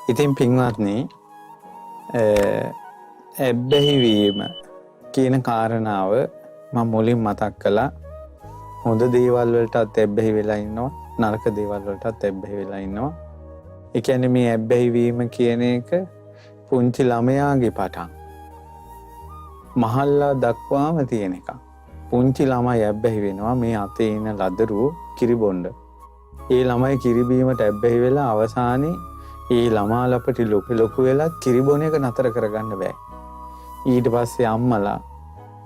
ඉතින් පින්වත්නි ඇබ්බැහි වීම කියන කාරණාව මම මුලින් මතක් කළා. හොඳ දේවල් වලටත් ඇබ්බැහි වෙලා ඉන්නවා, නරක දේවල් වලටත් ඇබ්බැහි වෙලා ඉන්නවා. ඒ කියන්නේ මේ ඇබ්බැහි වීම කියන එක පුංචි ළමයාගේ පටන් මහල්ලා දක්වාම තියෙන එකක්. පුංචි ළමයි ඇබ්බැහි වෙනවා මේ අතේ ඉන ලදරුව කිරි බොන්න. ඒ ළමයි කිරි බීමට ඇබ්බැහි වෙලා අවසානයේ ඒ ළමා ලපටි ලොකු වෙලා කිරි බොන එක නතර කරගන්න බෑ. ඊට පස්සේ අම්මලා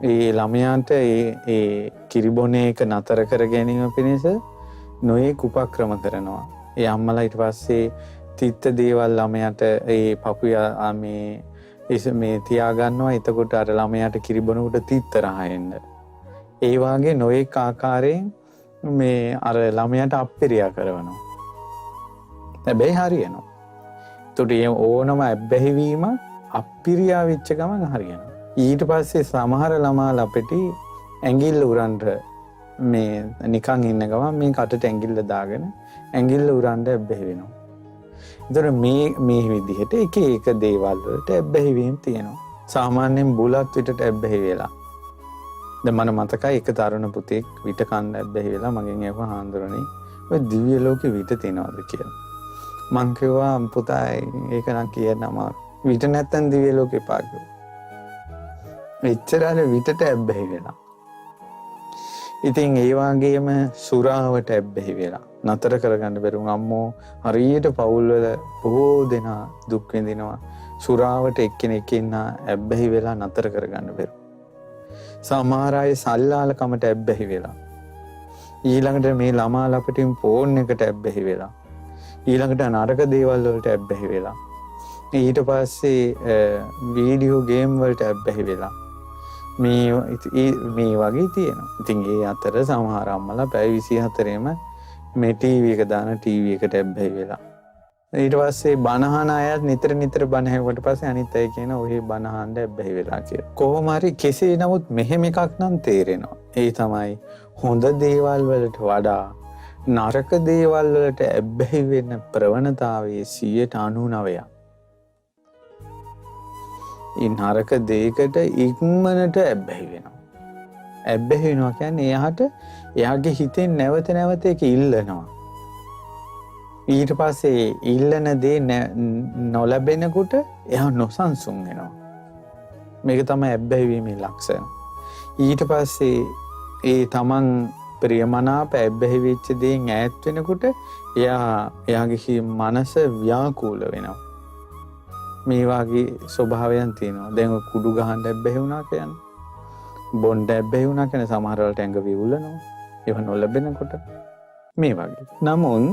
ඒ ළමයාට ඒ කිරි බොන එක නතර කර ගැනීම පිණිස නොයෙක් උපක්‍රම කරනවා. ඒ අම්මලා ඊට පස්සේ තිත්ත දේවල් ළමයාට ඒ පපුවා මේ තියා ගන්නවා. එතකොට අර ළමයාට කිරි බොනකොට තිත්ත රහ එන්න. ඒ වාගේ නොයෙක් ආකාරයෙන් මේ අර ළමයාට අප්පිරියා කරනවා. හැබැයි හරියනවා. ඒකට ඕනම ඇබ්බැහි වීම අප්පිරියා වෙච්ච ගමන් හරියනවා. ඊට පස්සේ සමහර ළමා ලපටි ඇඟිල්ල උරන්ට මේ නිකන් ඉන්න ගමන් මේ කටට ඇඟිල්ල දාගෙන ඇඟිල්ල උරන්ට ඇබ්බැහි වෙනවා. ඒතර මේ විදිහට එක එක දේවල් වලට ඇබ්බැහි වීම තියෙනවා. සාමාන්‍යයෙන් බුලත් විතට ඇබ්බැහි වෙලා. දැන් මම මතකයි එක තරුණ පුතෙක් විත කන්න ඇබ්බැහි වෙලා මගෙන් ඇහුවා හාමුදුරනේ ඔය දිව්‍ය ලෝකෙ විත තියනවද කියලා. මං කිව්වා පුතා ඒක නම් කියන්නම විත නැත්තම් දිව්‍ය ලෝකෙ එපා කිව්වා. එච්චරනේ විතට ඇබ්බැහි වෙලා. ඉතින් ඒ වගේම සුරාවට ඇබ්බැහි වෙලා නතර කරගන්න බැරුව අම්මෝ හරියට පවුල් වල බොහෝ දෙනා දුක් විඳිනවා. සුරාවට එක්කෙනෙක් ඉන්න ඇබ්බැහි වෙලා නතර කරගන්න බැරුව. සමහර අය සල්ලාලකමට ඇබ්බැහි වෙලා. ඊළඟට මේ ළමා ලපටින් ෆෝන් එකට ඇබ්බැහි වෙලා. ඊළඟට නරක දේවල් වලට ඇබ්බැහි වෙලා. ඊට පස්සේ වීඩියෝ ගේම් වලට ඇබ්බැහි වෙලා. මේ වගේ තියෙනවා. ඉතින් ඒ අතර සමහර අම්මලා පැය 24ෙම මේ ටීවී එක දාන ටීවී එකට ඇබ්බැහි වෙලා. ඊට පස්සේ බනහන අයත් නිතර බන හැවුවට පස්සේ අනිත් අය කියන ඔහේ බනහන්න ඇබ්බැහි වෙලා කියලා. කොහොම හරි කෙසේ නමුත් මෙහෙම එකක් නම් තේරෙනවා. ඒ තමයි හොඳ දේවල් වලට වඩා නරක දේවල් වලට ඇබ්බැහි වෙන ප්‍රවණතාවයේ 99%. ඒ නරක දෙයකට ඉක්මනට ඇබ්බැහි වෙනවා. ඇබ්බැහි වෙනවා කියන්නේ එයාගේ හිතෙන් නැවත ඒක ඉල්ලනවා. ඊට පස්සේ ඉල්ලන දේ නොලැබෙනකොට එයා නොසන්සුන් වෙනවා. මේක තමයි ඇබ්බැහි වීමේ ලක්ෂණ. ඊට පස්සේ ඒ තමන් ප්‍රියමනාප ඇබ්බැහි වෙච්ච දේෙන් ඈත් වෙනකොට එයාගේ මනස ව්‍යාකූල වෙනවා. මේ වගේ ස්වභාවයන් තියෙනවා. දැන් කුඩු ගහන්න ඇබ්බැහි වුණා කියන්නේ. බොණ්ඩ ඇබ්බැහි වුණා කියන්නේ සමහර වෙලාවට ඇඟ විවුලනවා. ඒව නොලැබෙනකොට මේ වගේ. නමුත්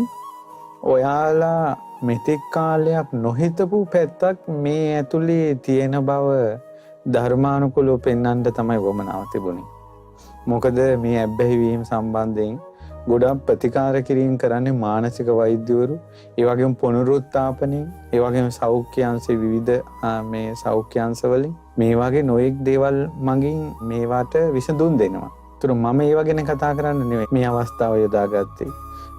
ඔයාලා මෙතෙක් කාලයක් නොහිතපු පැත්තක් මේ ඇතුලේ තියෙන බව ධර්මානුකූලව පෙන්වන්න තමයි වමනාව තිබුණේ. මොකද මේ ඇබ්බැහි වීම සම්බන්ධයෙන් ගොඩක් ප්‍රතිකාර කිරීම කරන්නේ මානසික වෛද්‍යවරු, ඒ වගේම පුනරුත්ථාපනයෙන්, ඒ වගේම සෞඛ්‍ය අංශයේ විවිධ මේ සෞඛ්‍ය අංශවලින් මේ වගේ නොයෙක් දේවල් මගින් මේවට විසඳුම් දෙනවා. ඒතර මම ඒව ගැන කතා කරන්න නෙවෙයි මේ අවස්ථාව යොදාගත්තේ.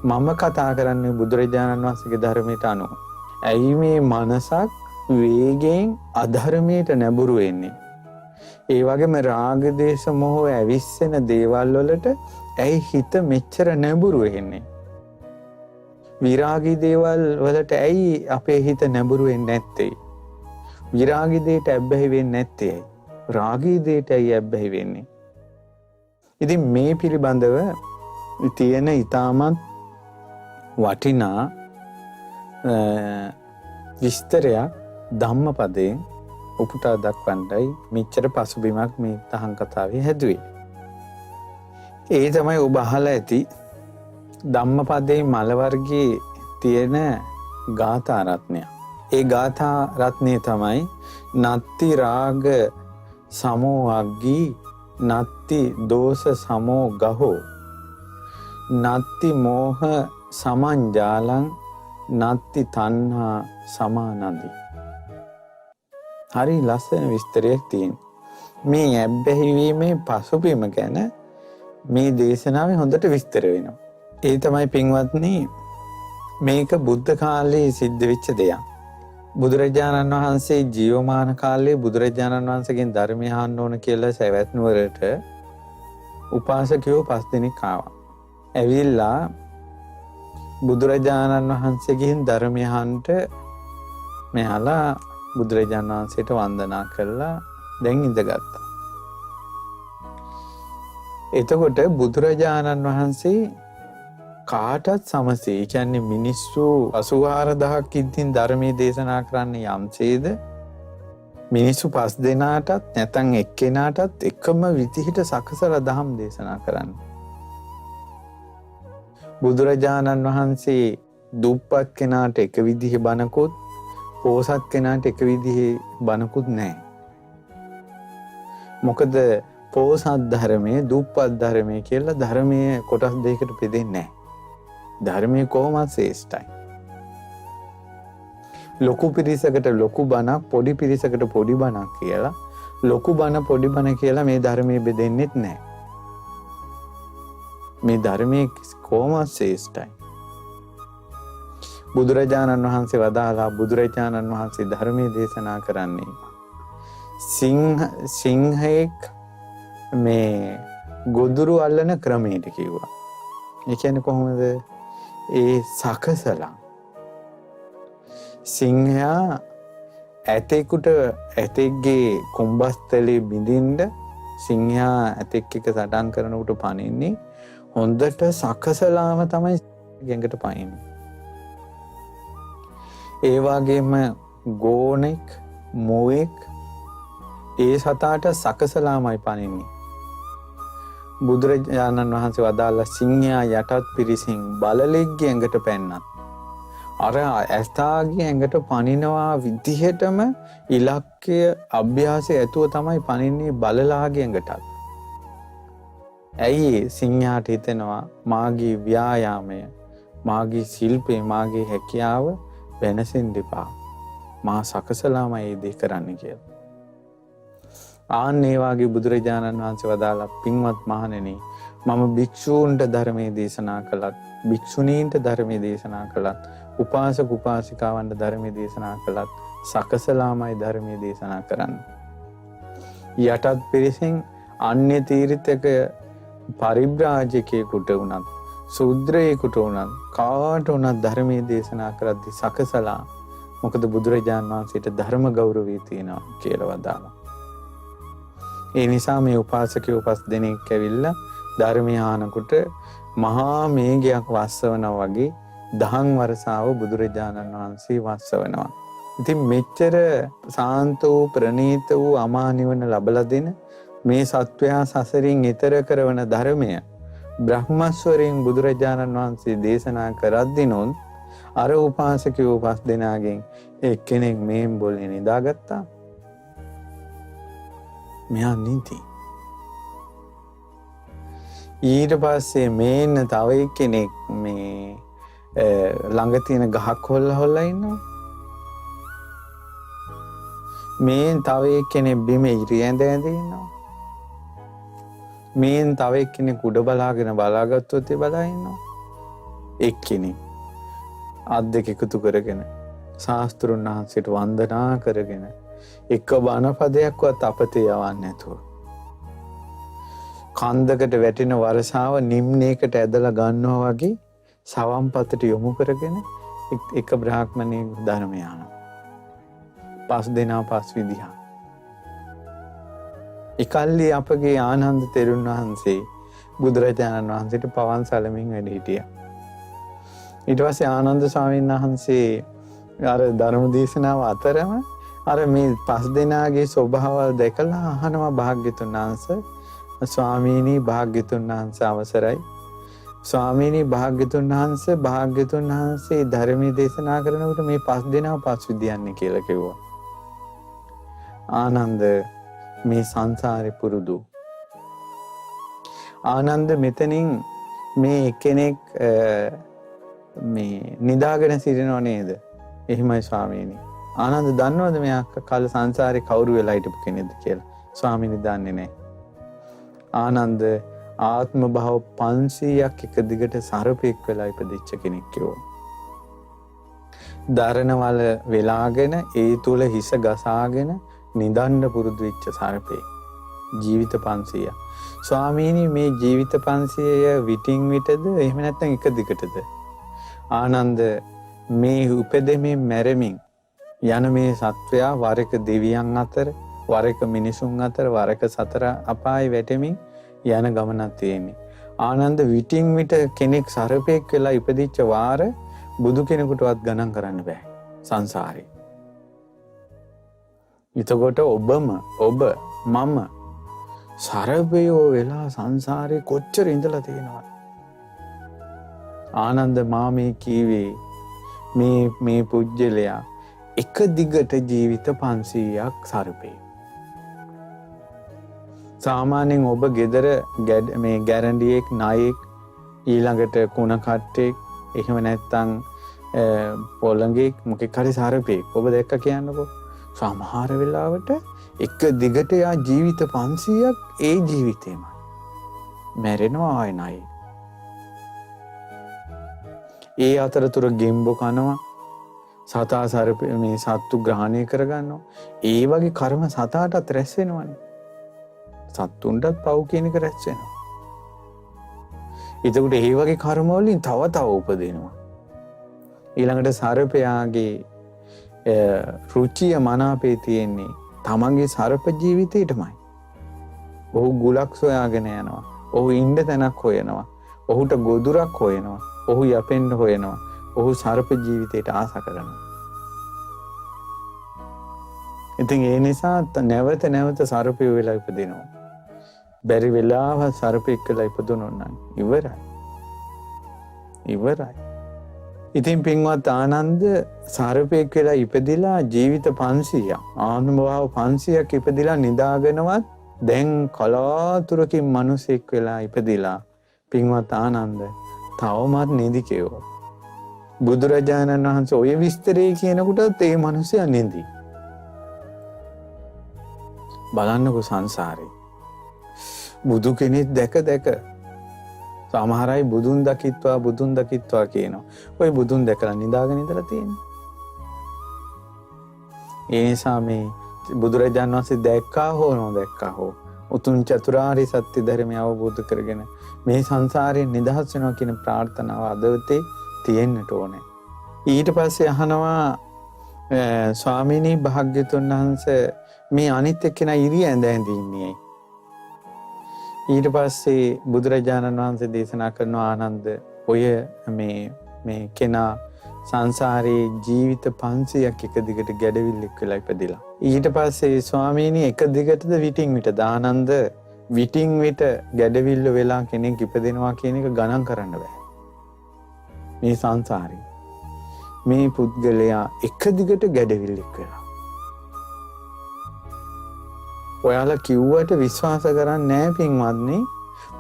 මම කතා කරන්නේ බුදුරජාණන් වහන්සේගේ ධර්මයට අනුව. ඇයි මේ මනසක් වේගයෙන් අධර්මයට නැඹුරු වෙන්නේ? ඒ වගේම රාග දේශ මොහ ඇවිස්සෙන දේවල් වලට ඇයි හිත මෙච්චර නැඹුරු වෙන්නේ? විරාගී දේවල් වලට ඇයි අපේ හිත නැඹුරු වෙන්නේ නැත්තේ? විරාගී දේට ඇබ්බැහි වෙන්නේ නැත්තේ ඇයි? රාගී දේට ඇයි ඇබ්බැහි වෙන්නේ? ඉතින් මේ පිළිබඳව තියෙන ඊටමත් වටිනා විස්තරයක් ධම්මපදයෙන් උපුටා දක්වන්නයි මෙච්චර පසුබිමක් මේ තහන් කතාවේ හැදුවේ. ඒ තමයි ඔබ අහලා ඇති ධම්මපදයේ මල වර්ගයේ තියෙන ගාථා රත්නය. ඒ ගාථා රත්නය තමයි නත්ති රාග සමෝ අග්ගී නත්ති දෝෂ සමෝ ගහෝ නත්ති මෝහ සමංජාලං නත්ති තණ්හා සමානන්දි. හරි ලස්සන විස්තරයක් තියෙනවා. මේ ඇබ්බැහි වීමේ පසුබිම ගැන මේ දේශනාවේ හොඳට විස්තර වෙනවා. ඒ තමයි පින්වත්නි මේක බුද්ධ කාලේ සිද්ධ වෙච්ච දෙයක්. බුදුරජාණන් වහන්සේ ජීවමාන කාලේ බුදුරජාණන් වහන්සේගෙන් ධර්මය අහන්න ඕන කියලා සවැත් නුවරට උපාසකයෝ 5 දෙනෙක් ආවා. ඇවිල්ලා බුදුරජාණන් වහන්සේගෙන් ධර්මය අහන්නට මෙහාලා බුදුරජාණන් වහන්සේට වන්දනා කළා. දැන් ඉඳගත්තා. එතකොට බුදුරජාණන් වහන්සේ කාටත් සමසේ, කියන්නේ මිනිස්සු 84000ක් ඉදින් ධර්මයේ දේශනා කරන්නේ යම්සේද මිනිස්සු 5 දෙනාටත් නැත්නම් එක්කෙනාටත් එකම විදිහට සකසලා ධම් දේශනා කරන්නේ. බුදුරජාණන් වහන්සේ දුප්පත් කෙනාට එක විදිහේ බණකුත්, පොහොසත් කෙනාට එක විදිහේ බණකුත් නැහැ. මොකද පොහොසත් ධර්මයේ දුප්පත් ධර්මයේ කියලා ධර්මයේ කොටස් දෙකකට බෙදෙන්නේ නැහැ. ධර්මයේ කොහොමද ශ්‍රේෂ්ඨයි. ලොකු පිරිසකට ලොකු බණක්, පොඩි පිරිසකට පොඩි බණක් කියලා, ලොකු බණ පොඩි බණ කියලා මේ ධර්මයේ බෙදෙන්නෙත් නැහැ. මේ ධර්මයේ කොහොමද ශ්‍රේෂ්ඨයි. බුදුරජාණන් වහන්සේ වදාලා බුදුරජාණන් වහන්සේ ධර්මයේ දේශනා කරන්නේ සිංහයෙක් මේ ගොදුරු අල්ලන ක්‍රමයට කිව්වා. ඒ කියන්නේ කොහොමද? ඒ සකසලා සිංහයා ඇතෙක්ගේ කුඹස්තලේ බිඳින්න සිංහයා ඇතෙක් එක සටන් කරනකොට පනින්නේ හොඳට සකසලාම තමයි ගෙඟට පනින්නේ. ඒ වගේම ගෝනෙක් මොවෙක් ඒ සතාට සකසලාමයි පනින්නේ. බුදුරජාණන් වහන්සේ වදාළ සිංහයා යටත් පිරිසින් බලලෙක්ගේ ඇඟට පැන්නත් අර ඇස්තාගේ ඇඟට පනිනවා විදිහටම ඉලක්කය අභ්‍යාසය ඇතුව තමයි පනින්නේ බලලාගේ ඇඟටත්. ඇයි සිංහයාට හිතෙනවා මාගේ ව්‍යායාමය, මාගේ ශිල්පේ, මාගේ හැකියාව වෙනසෙන් දෙපා. මා සකසලාම ඒ දේ කරන්න කියලා. ආන් ඒ වාගේ බුදුරජාණන් වහන්සේ වදාලා පින්වත් මහණෙනි, මම භික්ෂූන්ට ධර්මයේ දේශනා කළත්, භික්ෂුණීන්ට ධර්මයේ දේශනා කළත්, උපාසක උපාසිකාවන්ට ධර්මයේ දේශනා කළත් සකසලාමයි ධර්මයේ දේශනා කරන්නේ. යටත් පිරිසෙන් අන්‍ය තීර්ථක පරිබ්‍රාජකයෙකුට වුණත්, සූද්‍රයෙකුට වුණත්, කාට වුණත් ධර්මයේ දේශනා කරද්දී සකසලා. මොකද බුදුරජාණන් වහන්සේට ධර්ම ගෞරවය තියෙනවා කියලා වදාළා. ඒ නිසා මේ උපාසකයෝ 5 දෙනෙක් ඇවිල්ලා ධර්මය අහනකොට මහා මේඝයක් වස්සවනවා වගේ දහම් වර්ෂාව බුදුරජාණන් වහන්සේ වස්සවනවා. ඉතින් මෙච්චර සාන්ත වූ ප්‍රණීත වූ අමා නිවන ලබලා දෙන මේ සත්වයා සසරින් ඈතර කරවන ධර්මය බ්‍රහ්මස්වරයෙන් බුදුරජාණන් වහන්සේ දේශනා කරද්දිනොත් අර උපාසකයෝ 5 දෙනාගෙන් එක්කෙනෙක් මේන් බොලේ නිදාගත්තා. මෙයා නිදි. ඊට පස්සේ මේන්න තව එක්කෙනෙක් මේ ළඟ තියෙන ගහක් හොල්ලා ඉන්නවා. මේන් තව එක්කෙනෙක් බිම ඉරි ඇඳ ඉන්නවා. මේන් තව එක්කෙනෙක් උඩ බලාගෙන බලාගත්තොත් බලා ඉන්නවා. එක්කෙනෙක් අත් දෙක එකතු කරගෙන ශාස්ත්‍රුන් වහන්සේට වන්දනා කරගෙන එක බණ පදයක්වත් අපතේ යවන්නේ නැතුව කන්දකට වැටෙන වර්ෂාව නිම්නයකට ඇදලා ගන්නවා වගේ සවම්පතට යොමු කරගෙන එක බ්‍රාහ්මණයෙක් ධර්මය අහනවා. 5 දෙනා 5 විදිහ. එකල්ලි අපගේ ආනන්ද තෙරුන් වහන්සේ බුදුරජාණන් වහන්සේට පවන් සලමින් වැඩ හිටියා. ඊට පස්සේ ආනන්ද ස්වාමීන් වහන්සේ අර ධර්ම දේශනාව අතරම අර මේ 5 දෙනාගේ ස්වභාවය දැකලා අහනවා භාග්‍යතුන් වහන්සේ, ස්වාමීනි භාග්‍යතුන් වහන්සේ අවසරයි. ස්වාමීනි භාග්‍යතුන් වහන්සේ ධර්මයේ දේශනා කරනකොට මේ 5 දෙනා 5 විදියන්නේ කියලා කිව්වා. ආනන්ද මේ සංසාරේ පුරුදු. ආනන්ද මෙතනින් මේ කෙනෙක් මේ නිදාගෙන සිටිනව නේද? එහෙමයි ස්වාමීනි. ආනන්ද දන්නවද මෙයා කල සංසාරේ කවුරු වෙලා හිටපු කෙනෙක්ද කියලා? ස්වාමීනි දන්නේ නැහැ. ආනන්ද ආත්ම භව 500ක් එක දිගට සර්පෙක් වෙලා ඉපදිච්ච කෙනෙක් කිව්වා. දරණවල වෙලාගෙන ඒ තුල හිස ගසාගෙන නිදන්න පුරුදු වෙච්ච සර්පේ ජීවිත 500. ස්වාමීනි මේ ජීවිත 500 විටින් විටද එහෙම නැත්නම් එක දිගටද? ආනන්ද මේ උපදෙමින් මැරෙමින් යන මේ සත්වයා වර එක දෙවියන් අතර, වර එක මිනිසුන් අතර, වර එක සතර අපායේ වැටෙමින් යන ගමනක් තියෙන්නේ. ආනන්ද විටින් විට කෙනෙක් සර්පෙක් වෙලා ඉපදිච්ච වාර බුදු කෙනෙකුටවත් ගණන් කරන්න බෑ සංසාරේ. එතකොට ඔබ මම සර්පයෝ වෙලා සංසාරේ කොච්චර ඉඳලා තියෙනවද? ආනන්ද මා මේ කීවේ මේ පුජ්‍යලයා එක දිගට ජීවිත 500ක් සර්පේ. සාමාන්‍යයෙන් ඔබ ගෙදර මේ ගැරන්ඩියෙක් නායෙක් ඊළඟට කුණ කට්ටෙක් එහෙම නැත්නම් පොළඟෙක් මොකෙක් හරි සර්පෙක් ඔබ දැක්ක කියන්නකෝ. සමහර වෙලාවට එක දිගට යා ජීවිත 500ක් ඒ ජීවිතේමයි. මැරෙනවා ආය නායෙක්. ඒ අතරතුර ගෙම්බෝ කනවා. සතා සර්ප මේ සත්තු ග්‍රහණය කරගන්නවා. ඒ වගේ කර්ම සතාටත් රැස් වෙනවනේ. සත්තුන්ටත් පව් කියන එක රැස් වෙනවා. එතකොට ඒ වගේ කර්ම වලින් තව උපදිනවා. ඊළඟට සර්පයාගේ රුචිය මනාපේ තියෙන්නේ තමන්ගේ සර්ප ජීවිතේටමයි. ඔහු ගුලක් සොයාගෙන යනවා. ඔහු ඉන්න තැනක් හොයනවා. ඔහුට ගොදුරක් හොයනවා. ඔහු යපෙන්න හොයනවා. ඔහු සර්ප ජීවිතයට ආස කරනවා. ඉතින් ඒ නිසා නැවත සර්පය වෙලා ඉපදිනවා. බැරි වෙලාව සර්පෙක් වෙලා ඉපදුනොත් නම් ඉවරයි. ඉතින් පින්වත් ආනන්ද සර්පෙක් වෙලා ඉපදිලා ජීවිත 500ක් ආනුභාව 500ක් ඉපදිලා නිදාගෙනවත් දැන් කලාතුරකින් මිනිසෙක් වෙලා ඉපදිලා පින්වත් ආනන්ද තවමත් නිදි කියෝ. බුදුරජාණන් වහන්සේ ඔය විස්තරේ කියනකොටත් ඒ මිනිසයා නිදි. බලන්නකෝ සංසාරේ. බුදු කෙනෙක් දැක සමහර අය බුදුන් දකිත්වා කියනවා. ඔය බුදුන් දැකලා නිදාගෙන ඉඳලා තියෙන්නේ. ඒ නිසා මේ බුදුරජාණන් වහන්සේ දැක්කා හෝ නොදැක්කා හෝ උතුම් චතුරාර්ය සත්‍ය ධර්මය අවබෝධ කරගෙන මේ සංසාරයෙන් නිදහස් වෙනවා කියන ප්‍රාර්ථනාව අදවතේ තියෙන්නට ඕනේ. ඊට පස්සේ අහනවා ස්වාමීනි භාග්‍යතුන් වහන්සේ මේ අනිත් එක්කෙනා ඉරි ඇඳින්නේ. ඊට පස්සේ බුදුරජාණන් වහන්සේ දේශනා කරන ආනන්ද ඔය මේ කෙනා සංසාරේ ජීවිත 500ක් එක දිගට ගැඩවිල්ලක් වෙලා ඉපදිලා. ඊට පස්සේ ස්වාමීනි එක දිගටද විටින් විට ආනන්ද විටින් විට ගැඩවිල්ල වෙලා කෙනෙක් ඉපදෙනවා කියන එක ගණන් කරන්න බෑ. මේ සංසාරේ මේ පුද්ගලයා එක දිගට ගැඩවිල්ලක් වෙලා. ඔයාලා කිව්වට විශ්වාස කරන්නේ නැහැ පින්වත්නි.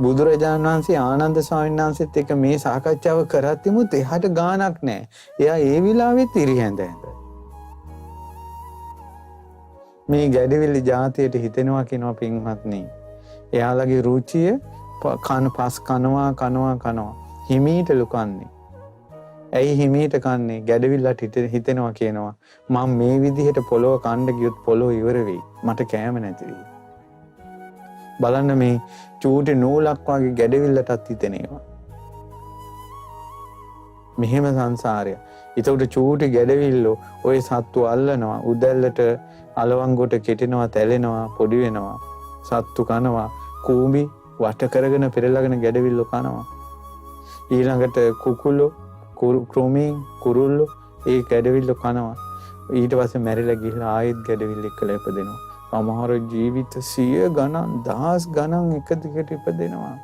බුදුරජාණන් වහන්සේ ආනන්ද ස්වාමීන් වහන්සේත් එක්ක මේ සාකච්ඡාව කරද්දිමුත් එහාට ගාණක් නැහැ. එයා ඒ විලාවෙත් ඉරිහැඳ. මේ ගැඩවිලි જાතියට හිතෙනවා කියනවා පින්වත්නි. එයාලගේ රුචිය කනවා හිමීට ලුකන්නේ. ඇයි හිමීට කන්නේ? ගැඩවිල්ලට හිතෙනවා කියනවා මම මේ විදිහට පොළොව කන්න ගියොත් පොළොව ඉවර වෙයි. මට කෑම නැති වෙයි. බලන්න මේ චූටි නූලක් වගේ ගැඩවිල්ලටත් හිතෙනවා. මෙහෙම සංසාරය. ඒතකොට චූටි ගැඩවිල්ලෝ ওই සත්තු අල්ලනවා. උදැල්ලට අලවංගොට කෙටෙනවා, තැලෙනවා, පොඩි වෙනවා. සත්තු කනවා. කූඹි වට කරගෙන පෙරලගෙන ගැඩවිල්ලෝ කනවා. ඊළඟට කුකුලෝ ක්‍රෝමීන් කුරුල්ලෝ ඒ ගැඩවිල්ල කනවා. ඊට පස්සේ මැරිලා ගිහලා ආයෙත් ගැඩවිල්ල එක්කලා ඉපදෙනවා. සමහර ජීවිත 100 ගණන් 1000 ගණන් එක දිගට ඉපදෙනවා.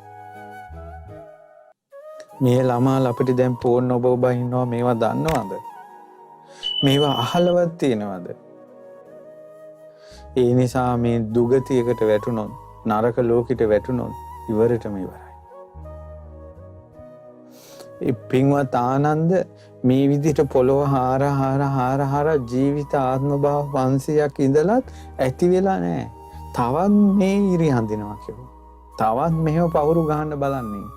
මේ ළමාලා අපිට දැන් ෆෝන් ඔබ ඉන්නවා. මේවා දන්නවද? මේවා අහලවත් තියෙනවද? ඒ නිසා මේ දුගතියකට වැටුනොත්, නරක ලෝකෙට වැටුනොත් ඉවරටම ඉවරයි. පින්වත් ආනන්ද මේ විදිහට පොළොව හාර ජීවිත ආත්ම භාව 500ක් ඉඳලත් ඇති වෙලා නැහැ. තවත් මේ ඉරි හඳිනවා කියෝ. තවත් මෙහෙම පවුරු ගහන්න බලන්නේ.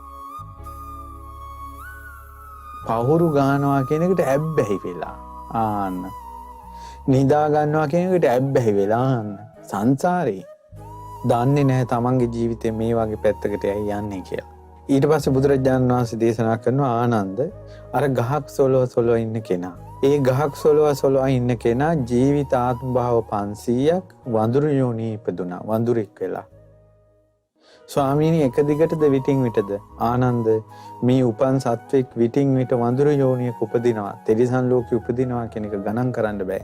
පවුරු ගහනවා කියන එකට ඇබ්බැහි වෙලා. ආන්න නිදා ගන්නවා කියන එකට ඇබ්බැහි වෙලා ආන්න සංසාරේ දන්නේ නැහැ තමන්ගේ ජීවිතේ මේ වගේ පැත්තකට යන්නේ කියලා. ඊට පස්සේ බුදුරජාණන් වහන්සේ දේශනා කරනවා ආනන්ද අර ගහක් සොලව ඉන්න කෙනා. ඒ ගහක් සොලව ඉන්න කෙනා ජීවිත ආත්ම භාව 500ක් වඳුරු යෝනි ඉපදුනා. වඳුරෙක් වෙලා. ස්වාමීනි එක දිගටද විටින් විටද ආනන්ද මේ උපන් සත්වෙක් විටින් විට වඳුරු යෝනියක උපදිනවා. තිරිසන් ලෝකෙ උපදිනවා කියන එක ගණන් කරන්න බෑ.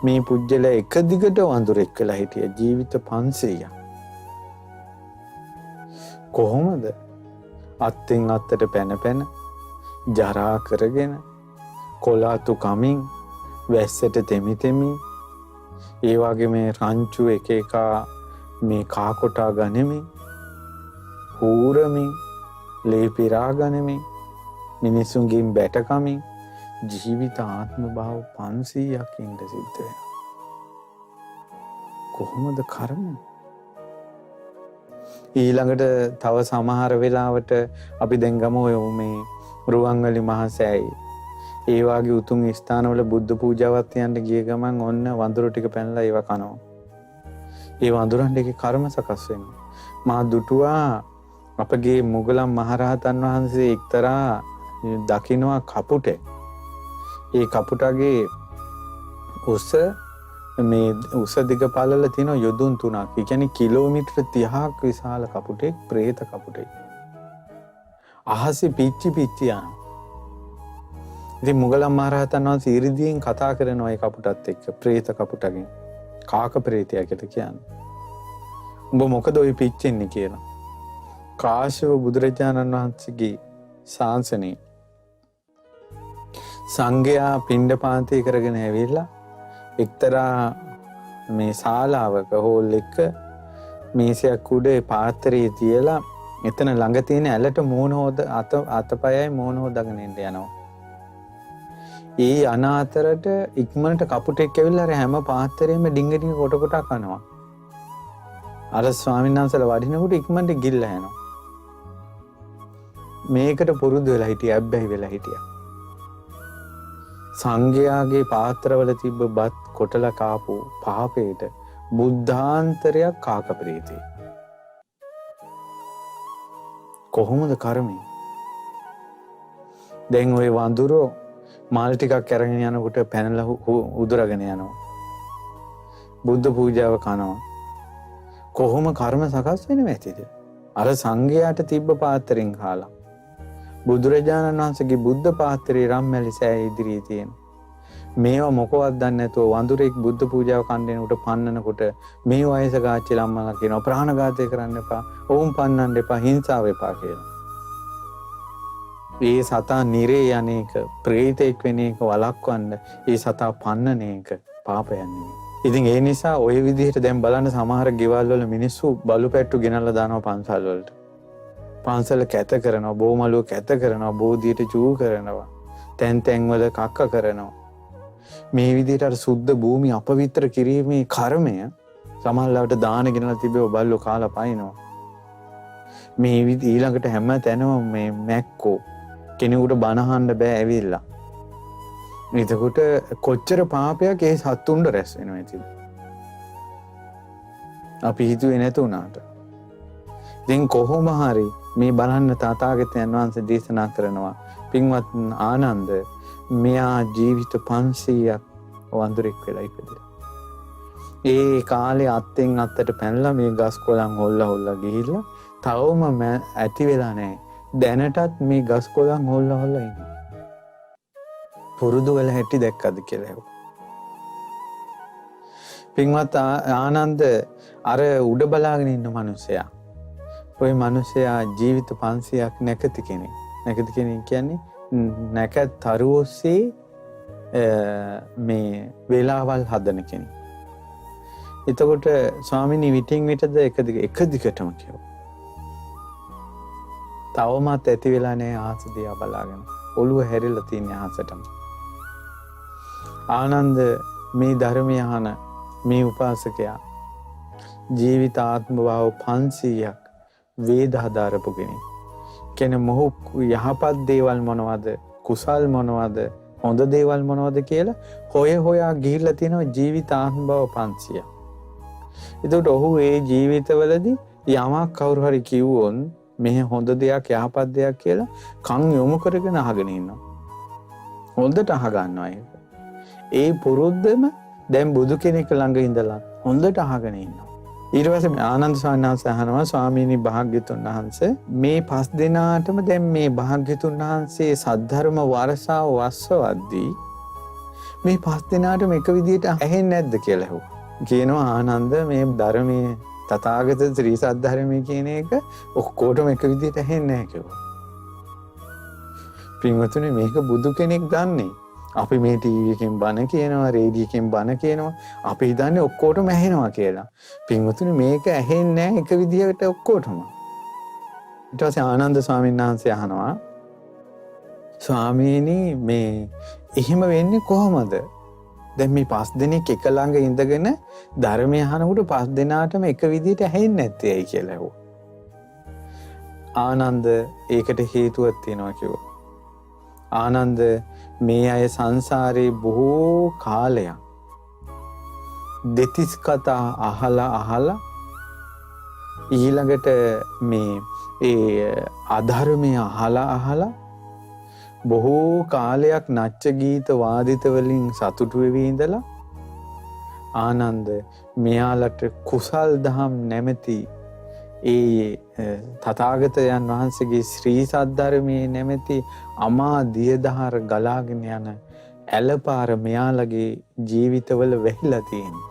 මේ පුජ්‍යල එක දිගට වඳුරෙක් වෙලා හිටිය ජීවිත 500ක්. කොහොමද? අත්ෙන් අත්තට පැන ජරා කරගෙන කොලාතු කමින් වැස්සට තෙමි ඒ වගේ මේ රංචු එක මේ කා කොටා ගනිමින් හූරමින් ලේ පිරා ගනිමින් මිනිසුන්ගෙන් බැට කමින් ජීවිත ආත්ම භාව 500ක් ඉඳ සිද්ධ වෙනවා. කොහොමද කර්ම? ඊළඟට තව සමහර වෙලාවට අපි දැන් ගමු මේ රුවන්වැලි මහසෑයි ඒ වගේ උතුම් ස්ථානවල බුද්ධ පූජාවක් යන්න ගිය ගමන් ඔන්න වඳුරු ටික පැනලා ඒව කනවා. ඒ වඳුරන් ටිකේ කර්ම සකස් වෙනවා. මා දුටුවා අපගේ මුගලන් මහරහතන් වහන්සේ එක්තරා දකින්නවා කපුටෙක්. ඒ කපුටගේ උස දිග පළල තියෙන යොදුන් 3ක්. ඒ කියන්නේ කිලෝමීටර 30ක් විශාල කපුටෙක්, പ്രേත කපුටෙක්. අහසේ පිච්චි යනවා. ඉතින් මුගලන් මහරහතන් වහන්සේ ඉරිදීන් කතා කරනවා ඒ කපුටත් එක්ක, പ്രേත කපුටගෙන්. කාක പ്രേතයා කියලා කියන්නේ. උඹ මොකද ඔය පිච්චෙන්නේ කියලා. කාශ්‍යප බුදුරජාණන් වහන්සේගේ ශාසනයේ සංඝයා පිණ්ඩපාතය කරගෙන ඇවිල්ලා එක්තරා මේ ශාලාවක හෝල් එක මේසයක් උඩ පාත්‍රයේ තියලා එතන ළඟ තියෙන ඇලට මූණ හොද අතපයයි මූණ හොදගෙන යනවා. ඒ අනාතරට ඉක්මනට කපුටෙක් ඇවිල්ලා අර හැම පාත්‍රයෙම ඩිංග කොට කනවා. අර ස්වාමීන් වහන්සේලා වඩිනකොට ඉක්මනට ගිල්ලා යනවා. මේකට පුරුදු වෙලා හිටියා, අබ්බැහි වෙලා හිටියා. සංඝයාගේ පාත්‍රවල තිබ්බ බත් කොටලා කාපු පාපේට බුද්ධාන්තරයක් කාක ප්‍රේතේ. කොහොමද කර්මය? දැන් ওই වඳුරෝ මාල් ටිකක් අරගෙන යනකොට පැනලා උදුරගෙන යනවා. බුද්ධ පූජාව කරනවා. කොහොම කර්ම සකස් වෙන්නේ නැතිද? අර සංඝයාට තිබ්බ පාත්‍රයෙන් කාලා. බුදුරජාණන් වහන්සේගේ බුද්ධ පාත්‍රයේ රම්මැලි සෑය ඉදිරියේ තියෙන. මේවා මොකවත් දන්නේ නැතුව වඳුරෙක් බුද්ධ පූජාව කණ්ඩේනකට පන්නනකොට මේ වයස ගාච්චි ළම්මලා කියනවා ප්‍රාණඝාතය කරන්න එපා, ඔවුන් පන්නන්න එපා, හිංසාව එපා කියලා. ඒ සතා නිරේ යන්නේක, ප්‍රේතෙක් වෙන එක වළක්වන්න ඒ සතා පන්නන එක පාපයක් නෙවෙයි. ඉතින් ඒ නිසා ওই විදිහට දැන් බලන්න සමහර ගෙවල් වල මිනිස්සු බලු පැට්ටු ගෙනල්ලා දානවා පන්සල් වලට. පන්සල කැත කරනවා, බෝමලුව කැත කරනවා, බෝධියට චූ කරනවා, තැන් වල කක්ක කරනවා. මේ විදිහට අර සුද්ධ භූමි අපවිත්‍ර කිරීමේ කර්මය සමහරවිට දාන ගෙනලා තිබෙව බල්ලෝ කාලා පයින්නවා. මේ ඊළඟට හැම තැනම මේ මැක්කෝ කෙනෙකුට බනහන්න බෑ ඇවිල්ලා. එතකොට කොච්චර පාපයක් ඒ සත්තුන්ට රැස් වෙනවා ඉතින්. අපි හිතුවේ නැතු උනාට. දැන් කොහොම හරි මේ බලන්න තථාගතයන් වහන්සේ දේශනා කරනවා පින්වත් ආනන්ද මෙයා ජීවිත 500ක් වඳුරෙක් වෙලා ඉපදිලා. ඒ කාලේ අත්ෙන් අත්තට පැනලා මේ ගස් කොළන් හොල්ලා ගිහිල්ලා තවම ඇති වෙලා නැහැ. දැනටත් මේ ගස් කොළන් හොල්ලා ඉන්නවා. පුරුදු වෙලා හැටි දැක්කද කියලා. පින්වත් ආනන්ද අර උඩ බලාගෙන ඉන්න මිනිසයා. ওই මිනිසයා ජීවිත 500ක් නැකති කෙනෙක්. නැකති කෙනෙක් කියන්නේ නැකත් තරුවොස්සේ මේ වේලාවල් හදන කෙනෙක්. එතකොට ස්වාමීනි විටින් විටද එක දිගටම කියව. තවමත් ඇති වෙලා නැහැ ආස දිහා බලාගෙන. ඔළුව හැරිලා තියෙන ආසටම. ආනන්ද මේ ධර්මය අහන මේ උපාසකයා ජීවිත ආත්ම භාව 500ක් වේද හදාරපු කෙනෙක්. කෙන මොහු යහපත් දේවල් මොනවද, කුසල් මොනවද, හොඳ දේවල් මොනවද කියලා හොයා ගිහිල්ලා තියෙනවා ජීවිතාන්ත බව 500ක්. එතකොට ඔහු ඒ ජීවිතවලදී යමක් කවුරු හරි කිව්වොත් මෙහි හොඳ දෙයක් යහපත් දෙයක් කියලා කන් යොමු කරගෙන අහගෙන ඉන්නවා. හොඳට අහගන්නවා ඒක. ඒ පුරුද්දම දැන් බුදු කෙනෙක් ළඟ ඉඳලා හොඳට අහගෙන ඉන්නවා. ඊට පස්සේ ආනන්ද ස්වාමීන් වහන්සේ අහනවා ස්වාමීනි භාග්‍යතුන් වහන්සේ මේ 5 දෙනාටම දැන් මේ භාග්‍යතුන් වහන්සේ සද්ධර්ම වර්ෂාව වස්සවද්දී මේ 5 දෙනාටම එක විදිහට ඇහෙන්නේ නැද්ද කියලා ඇහුවා. කියනවා ආනන්ද මේ ධර්මයේ තථාගත ශ්‍රී සද්ධර්මයේ කියන එක ඔක්කොටම එක විදිහට ඇහෙන්නේ නැහැ කිව්වා. පින්වතුනි මේක බුදු කෙනෙක් දන්නේ. අපි මේ ටීවී එකෙන් බණ කියනවා, රේඩියෝ එකෙන් බණ කියනවා. අපි හිතන්නේ ඔක්කොටම ඇහෙනවා කියලා. පින්වතුනි මේක ඇහෙන්නේ නැහැ එක විදිහකට ඔක්කොටම. ඊට පස්සේ ආනන්ද ස්වාමීන් වහන්සේ අහනවා ස්වාමීනි මේ එහෙම වෙන්නේ කොහොමද? දැන් මේ 5 දෙනෙක් එක ළඟ ඉඳගෙන ධර්මය අහනකොට 5 දෙනාටම එක විදිහට ඇහෙන්නේ නැත්තේ ඇයි කියලා ඇහුවා. ආනන්ද ඒකට හේතුවක් තියෙනවා කිව්වා. ආනන්ද මේ අය සංසාරේ බොහෝ කාලයක් දෙතිස් කතා අහලා ඊළඟට මේ ඒ අධර්මය අහලා බොහෝ කාලයක් නච්ච ගීත වාදිත වලින් සතුටු වෙවි ඉඳලා ආනන්ද මෙයාලට කුසල් දහම් නැමැති ඒ තථාගතයන් වහන්සේගේ ශ්‍රී සද්ධර්මයේ නැමැති අමා දියදහර ගලාගෙන යන ඇලපාර මෙයාලගේ ජීවිතවල වැහිලා තියෙනවා.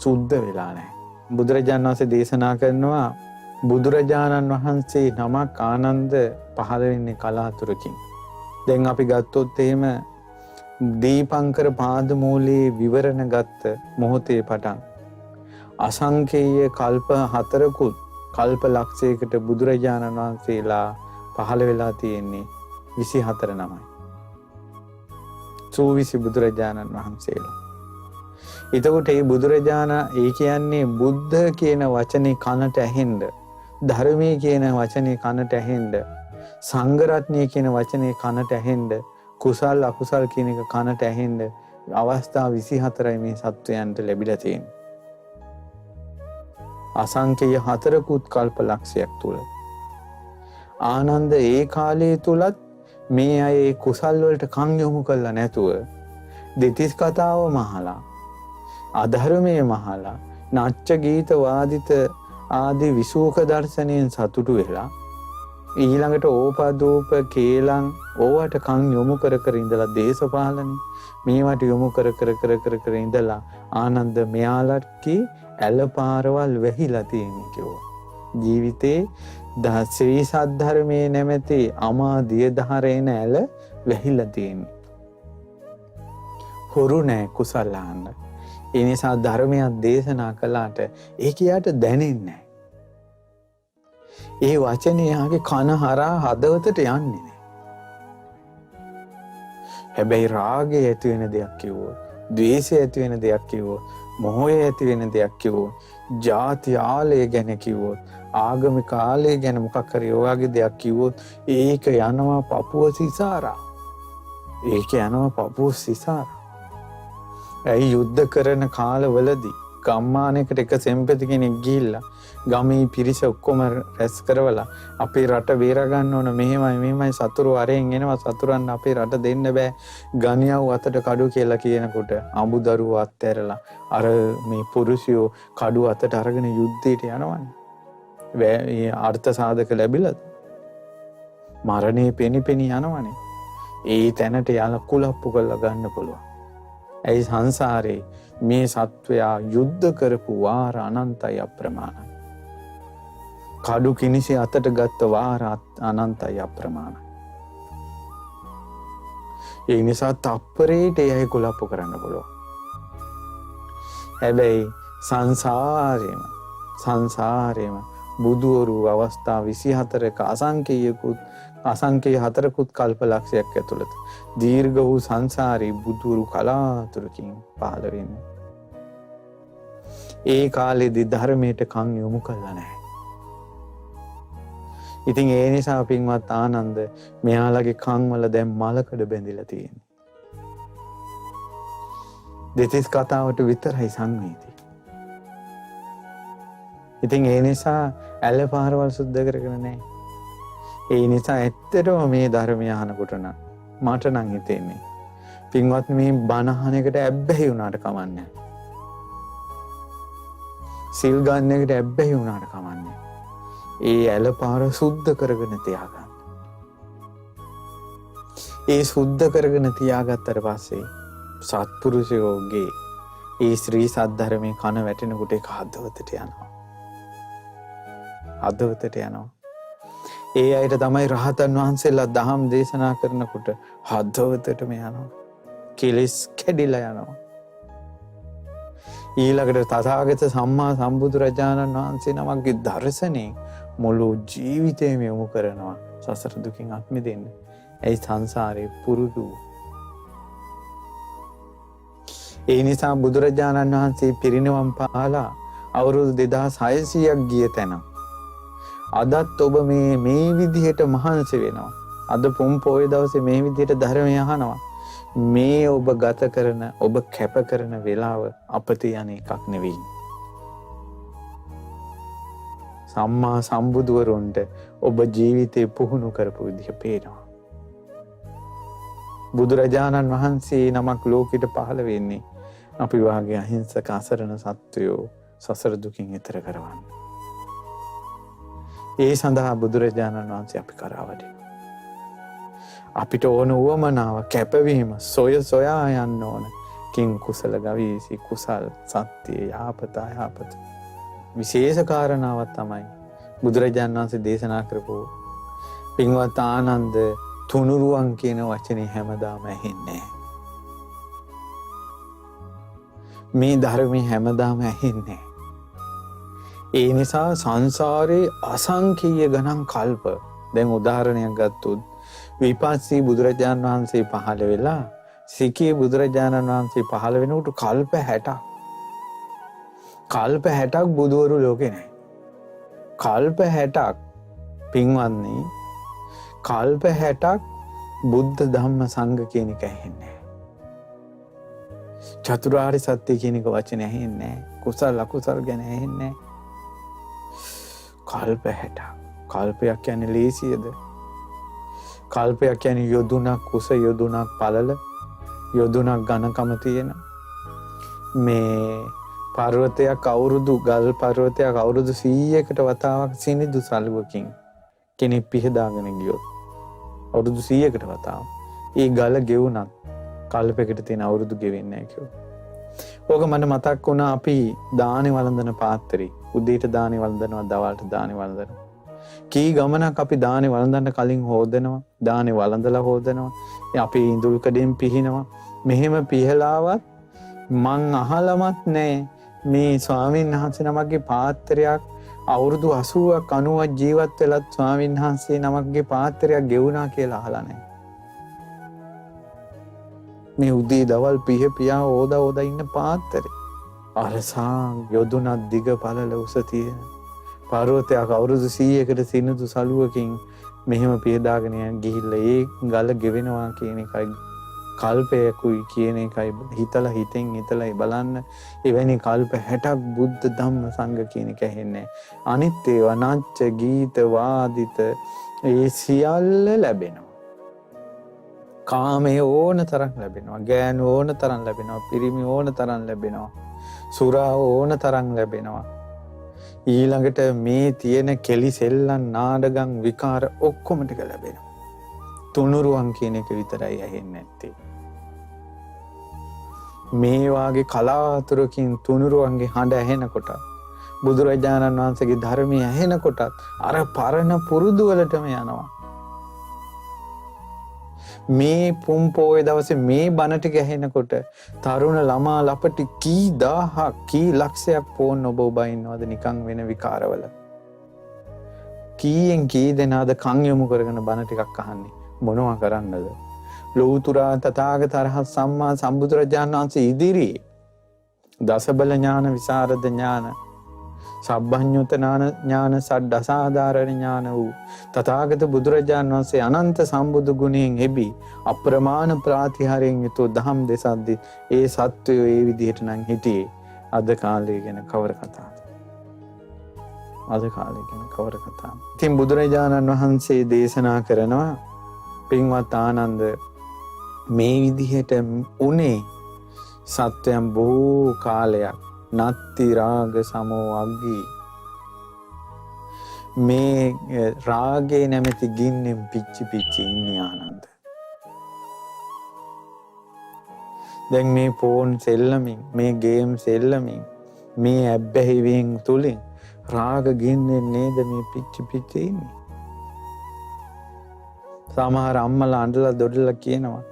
සුද්ධ වෙලා නැහැ. බුදුරජාණන් වහන්සේ දේශනා කරනවා බුදුරජාණන් වහන්සේ නමක් ආනන්ද පහළ වෙන්නේ කලාතුරකින්. දැන් අපි ගත්තොත් එහෙම දීපංකර පාදමූලයේ විවරණ ගත්ත මොහොතේ පටන් අසංකේය කල්ප 4කුත් කල්ප ලක්ෂයකට බුදුරජාණන් වහන්සේලා පහළ වෙලා තියෙන්නේ 24 නමයි. 24 බුදුරජාණන් වහන්සේලා. එතකොට මේ බුදුරජාණන් ඒ කියන්නේ බුද්ධ කියන වචනේ කනට ඇහෙන්න, ධර්මයේ කියන වචනේ කනට ඇහෙන්න, සංඝ රත්නය කියන වචනේ කනට ඇහෙන්න, කුසල් අකුසල් කියන එක කනට ඇහෙන්න අවස්ථා 24යි මේ සත්වයන්ට ලැබිලා තියෙන්නේ. අසංකේය 4කුත් කල්ප ලක්ෂයක් තුල. ආනන්ද ඒ කාලයේ තුලත් මේ අය කුසල් වලට කන් යොමු කළා නැතුව දෙතිස් කතාව මහලා, අධර්මයේ මහලා, නාට්‍ය ගීත වාදිත ආදී විසූක දර්ශනයෙන් සතුටු වෙලා ඊළඟට ඕපදූප කේලම් ඕවට කන් යොමු කර ඉඳලා දේශපාලනේ මේවට යොමු කර ඉඳලා ආනන්ද මෙයාලටකි ඇලපාරවල් වැහිලා තියෙන්නේ කිව්වා. ජීවිතේ ශ්‍රී සද්ධර්මයේ නැමැති අමා දියදහරේන ඇල වැහිලා තියෙන්නේ. හොරු නැහැ කුසල අහන්න. ඒ නිසා ධර්මයක් දේශනා කළාට ඒක යාට දැනෙන්නේ නැහැ. ඒ වචනේ යාගේ කන හරහා හදවතට යන්නේ නැහැ. හැබැයි රාගය ඇති වෙන දෙයක් කිව්වොත්, ද්වේෂය ඇති වෙන දෙයක් කිව්වොත්, මොහය ඇති වෙන දෙයක් කිව්වොත්, ජාති ආලය ගැන කිව්වොත්, ආගමික ආලය ගැන මොකක් හරි ඔයගේ දෙයක් කිව්වොත් ඒක යනවා පපුව සිසාරා. ඒක යනවා පපුව සිසාරා. ඇයි යුද්ධ කරන කාලවලදී ගම්මානයකට එක සෙම්පති කෙනෙක් ගිහිල්ලා ගමේ පිරිස ඔක්කොම රැස් කරවලා අපේ රට බේරා ගන්න ඕන, මෙහෙමයි සතුරු අරෙන් එනවා, සතුරන් අපේ රට දෙන්න බෑ, ගණියව අතට කඩු කියලා කියනකොට අඹදරුව අත්හැරලා අර මේ පුරුෂයෝ කඩු අතට අරගෙන යුද්ධයට යනවනේ. මේ අර්ථ සාධක ලැබිලාද? මරණේ පෙනි යනවනේ. ඒ තැනට යාල කුලප්පු කරලා ගන්න පුළුවන්. ඇයි සංසාරේ මේ සත්වයා යුද්ධ කරපු වාර අනන්තයි අප්‍රමාණයි. කඩු කිනිසි අතට ගත්ත වාර අනන්තයි අප්‍රමාණයි. ඒ නිසා තප්පරේට එයයි කුලප්පු කරන්න පුළුවන්. හැබැයි සංසාරේම බුදුවරු අවස්ථා 24ක අසංකේය 4කුත් කල්ප ලක්ෂයක් ඇතුළත දීර්ඝ වූ සංසාරේ බුදුවරු කලාතුරකින් පහළ වෙන්නේ. ඒ කාලේදී ධර්මයට කන් යොමු කළා නැහැ. ඉතින් ඒ නිසා පින්වත් ආනන්ද මෙයාලගේ කන් වල දැන් මලකඩ බැඳිලා තියෙනවා. දෙතිස් කතාවට විතරයි සංවේදී. ඉතින් ඒ නිසා ඇල්ල පාරවල් සුද්ධ කරගෙන නැහැ. ඒ නිසා ඇත්තටම මේ ධර්මය අහනකොට නම් මට නම් හිතෙන්නේ පින්වත් මේ බණ අහන එකට ඇබ්බැහි වුණාට කමන්නේ. සිල් ගන්න එකට ඇබ්බැහි වුණාට කමන්නේ. ඒ ඇල පාර සුද්ධ කරගෙන තියාගන්න. ඒ සුද්ධ කරගෙන තියාගත්තට පස්සේ සත්පුරුෂයෝගේ ඒ ශ්‍රී සද්ධර්මයේ කන වැටෙනකොට ඒක හදවතට යනවා. හදවතට යනවා. ඒ අයට තමයි රහතන් වහන්සේලා දහම් දේශනා කරනකොට හදවතටම යනවා. කෙලෙස් කැඩිලා යනවා. ඊළඟට තථාගත සම්මා සම්බුදුරජාණන් වහන්සේ නමක්ගේ දර්ශනේ මුළු ජීවිතේම යොමු කරනවා සසර දුකින් අත් මිදෙන්න. ඒ සංසාරේ පුරුදු. ඒ නිසා බුදුරජාණන් වහන්සේ පිරිනිවන් පාලා අවුරුදු 2600ක් ගිය තැන අදත් ඔබ මේ විදිහට මහන්සි වෙනවා. අද පුම් පොයේ දවසේ මේ විදිහට ධර්මය අහනවා. මේ ඔබ ගත කරන ඔබ කැප කරන වෙලාව අපතේ යන එකක් නෙවෙයි. සම්මා සම්බුදුවරුන්ට ඔබ ජීවිතේ පුහුණු කරපු විදිහ පේනවා. බුදුරජාණන් වහන්සේ නමක් ලෝකෙට පහළ වෙන්නේ අපි වාගේ අහිංසක අසරණ සත්වයෝ සසර දුකින් එතර කරවන්න. ඒ සඳහා බුදුරජාණන් වහන්සේ අපි කරා වඩිනවා. අපිට ඕන උවමනාව කැපවීම සොයා යන්න ඕන. කිං කුසල ගවීසි කුසල් සත්‍ය යහපත අයහපත. විශේෂ කාරණාවක් තමයි බුදුරජාණන් වහන්සේ දේශනා කරපු පින්වත් ආනන්ද තුනුරුවන් කියන වචනේ හැමදාම ඇහෙන්නේ. මේ ධර්මයේ හැමදාම ඇහෙන්නේ. ඒ නිසා සංසාරේ අසංඛීය ගණන් කල්ප දැන් උදාහරණයක් ගත්තොත් විපස්සී බුදුරජාණන් වහන්සේ පහළ වෙලා සිකී බුදුරජාණන් වහන්සේ පහළ වෙනකොට කල්ප 60ක්. කල්ප 60ක් බුදවරු ලෝකේ නැහැ. කල්ප 60ක් පින්වත්නි කල්ප 60ක් බුද්ධ ධම්ම සංඝ කියන එක ඇහෙන්නේ. චතුරාර්ය සත්‍ය කියන එක වචනේ ඇහෙන්නේ. කුසල අකුසල ගැන ඇහෙන්නේ. කල්ප 60ක්. කල්පයක් කියන්නේ ලේසියද? කල්පයක් කියන්නේ යොදුනක් කුස යොදුනක් පළල යොදුනක් ඝනකම තියෙන මේ පර්වතයක් අවුරුදු ගල් පර්වතයක් අවුරුදු 100කට වතාවක් සිනිදු සලුවකින් කෙනෙක් පිහදාගෙන ගියොත් අවුරුදු 100කට වතාවක් ඒ ගල ගෙවුනත් කල්පයකට තියෙන අවුරුදු ගෙවෙන්නේ නැහැ කිව්වා. ඕක මට මතක් වුණා අපි දානේ වළඳන පාත්‍රේ උදේට දානේ වළඳනවා දවල්ට දානේ වළඳනවා. කී ගමනක් අපි දානේ වළඳන්න කලින් හොදනවා දානේ වළඳලා හොදනවා අපි ඉඳුල් කඩෙන් පිහිනවා මෙහෙම පිහලාවත් මං අහලමත් නෑ මේ ස්වාමීන් වහන්සේ නමක්ගේ පාත්‍රයක් අවුරුදු 80ක් 90ක් ජීවත් වෙලත් ස්වාමීන් වහන්සේ නමක්ගේ පාත්‍රයක් ගෙවුනා කියලා අහලා නෑ. මේ උදේ දවල් පියා ඕදා ඉන්න පාත්‍රේ අරසා යොදුනක් දිග පළල උස තියෙන පර්වතයක් අවුරුදු 100කට සිනිඳු සලුවකින් මෙහෙම පියදාගෙන ගිහිල්ලා ඒ ගල ගෙවෙනවා කියන එකයි කල්පයකුයි කියන එකයි හිතලා බලන්න එවැනි කල්ප 60ක් බුද්ධ ධම්ම සංඝ කියන එක ඇහෙන්නේ. අනිත් ඒවා නාච්ච ගීත වාදිත ඒ සියල්ල ලැබෙනවා. කාමයේ ඕන තරම් ලැබෙනවා. ගෑනු ඕන තරම් ලැබෙනවා. පිරිමි ඕන තරම් ලැබෙනවා. සුරා ඕන තරම් ලැබෙනවා. ඊළඟට මේ තියෙන කෙලි සෙල්ලම් නාඩගම් විකාර ඔක්කොම ටික ලැබෙනවා. තුනුරුවන් කියන එක විතරයි ඇහෙන්නේ නැත්තේ. මේ වාගේ කලාතුරකින් තුනුරුවන්ගේ හඬ ඇහෙනකොට බුදුරජාණන් වහන්සේගේ ධර්මය ඇහෙනකොට අර පරණ පුරුදු වලටම යනවා. මේ පුම් පොයේ දවසේ මේ බණ ටික ඇහෙනකොට තරුණ ළමා ලපටි කී දහහක් කී ලක්ෂයක් පෝන් ඔබ ඉන්නවද නිකන් වෙන විකාරවල කීයෙන් කී දෙනාද කන් යොමු කරගෙන බණ ටිකක් අහන්නේ මොනවා කරන්නද ලෝතුරා තථාගත අරහත් සම්මා සම්බුදුරජාණන් වහන්සේ ඉදිරියේ දසබල ඥාන විසරද ඥාන සබ්බඤ්ඤුත ඥාන සඩ් අසාධාරණ ඥාන වූ තථාගත බුදුරජාණන් වහන්සේ අනන්ත සම්බුදු ගුණයෙන් එබි අප්‍රමාණ ප්‍රාතිහාරයෙන් යුතු දහම් දෙසද්දි ඒ සත්වයෝ ඒ විදිහට නම් හිටියේ. අද කාලේ ගැන කවර කතාවද? අද කාලේ ගැන කවර කතාවද? ඉතින් බුදුරජාණන් වහන්සේ දේශනා කරනවා පින්වත් ආනන්ද මේ විදිහට උනේ සත්‍යයන් බොහෝ කාලයක් නත්ති රාග සමෝ අග්ගී මේ රාගේ නැමැති ගින්නෙන් පිච්චි පිච්චි ඉන්නේ ආනන්ද. දැන් මේ ෆෝන් සෙල්ලමින් මේ ගේම් සෙල්ලමින් මේ ඇබ්බැහිවීම් තුලින් රාග ගින්නෙන් නේද මේ පිච්චි පිච්චි ඉන්නේ. සමහර අම්මලා අඬලා දොඩලා කියනවා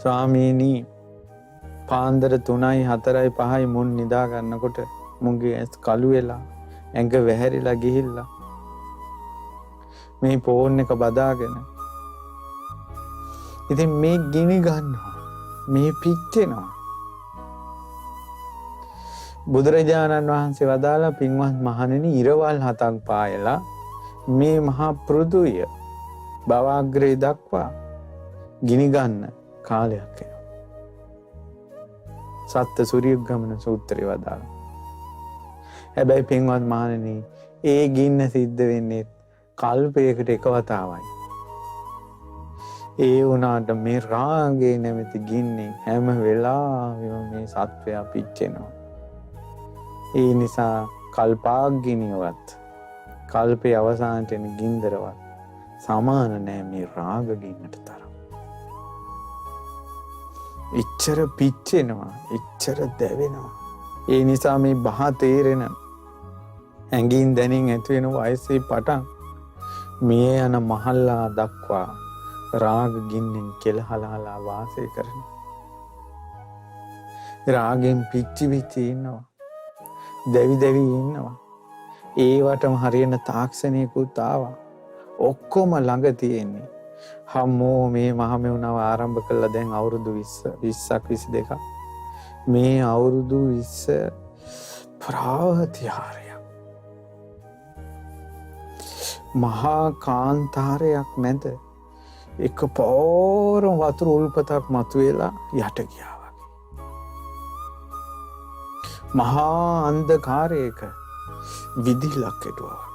ස්වාමීනි පාන්දර 3යි 4යි 5යි මුන් නිදා ගන්නකොට මුගේ ඇස් කළු වෙලා ඇඟ වැහැරිලා ගිහිල්ලා මේ ෆෝන් එක බදාගෙන ඉතින් මේ ගිනි ගන්නවා මේ පිච්චෙනවා. බුදුරජාණන් වහන්සේ වදාලා පින්වත් මහණෙනි ඉරවල් 7ක් පායලා මේ මහා පෘථුවිය භවග්‍රේ දක්වා ගිනි ගන්න කාලයක් එනවා. සත්ත්‍ය සූර්යග්ගමන සූත්‍රය වදාළා. හැබැයි පින්වත් මහණෙනි ඒ ගින්න සිද්ධ වෙන්නේ කල්පයකට එක වතාවයි. ඒ වුණාට මේ රාගේ නැමැති ගින්නේ හැම වෙලාවෙම මේ සත්වයා පිච්චෙනවා. ඒ නිසා කල්පාග්ගිනියවත් කල්පේ අවසානට එන ගින්දරවත් සමාන නෑ මේ රාග ගින්නට තරම්. එච්චර පිච්චෙනවා, එච්චර දැවෙනවා. ඒ නිසා මේ බහ තේරෙන ඇඟින් දැනින් ඇති වෙන වයසේ පටන් මේ යන මහල්ලා දක්වා රාග ගින්නෙන් කෙලහලහලා වාසය කරනවා. රාගෙන් පිච්චි පිච්චි ඉන්නවා. දැවි දැවි ඉන්නවා. ඒවටම හරියන තාක්ෂණයකුත් ආවා. ඔක්කොම ළඟ තියෙන්නේ. හම්මෝ මේ මහමෙවුනාව ආරම්භ කළා දැන් අවුරුදු 20ක් 22ක්. මේ අවුරුදු 20 ප්‍රාතිහාරයක්. මහා කාන්තාරයක් මැද එක පෝරම වතුර උල්පතක් මතුවෙලා යට ගියා වගේ. මහා අන්ධකාරයක විදිලක් කෙටුවා.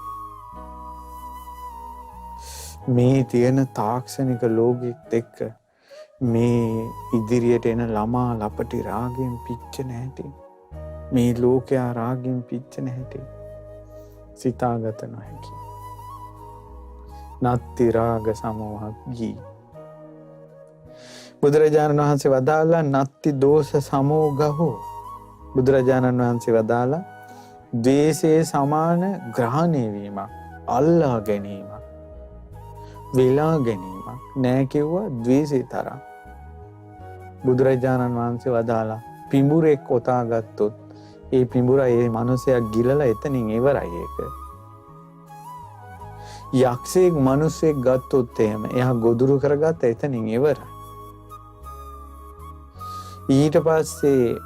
මේ තියෙන තාක්ෂණික ලෝකෙත් එක්ක මේ ඉදිරියට එන ළමා ලපටි රාගයෙන් පිච්චෙන හැටි, මේ ලෝකයා රාගයෙන් පිච්චෙන හැටි සිතාගත නොහැකි. නත්ති රාග සමෝහග්ගී. බුදුරජාණන් වහන්සේ වදාළා නත්ති දෝෂ සමෝගහෝ. බුදුරජාණන් වහන්සේ වදාළා ද්වේෂයේ සමාන ග්‍රහණය වීමක්, අල්ලා ගැනීමක්, වෙලා ගැනීමක් නෑ කිව්වා ද්වේෂේ තරම්. බුදුරජාණන් වහන්සේ වදාළා පිඹුරෙක් ඔතා ගත්තොත් ඒ පිඹුර ඒ මනුස්සයා ගිලලා එතනින් ඉවරයි ඒක. යක්ෂයෙක් මිනිස්සෙක් ගත්තොත් එහෙම එයා ගොදුරු කරගත්ත එතනින් ඉවරයි. ඊට පස්සේ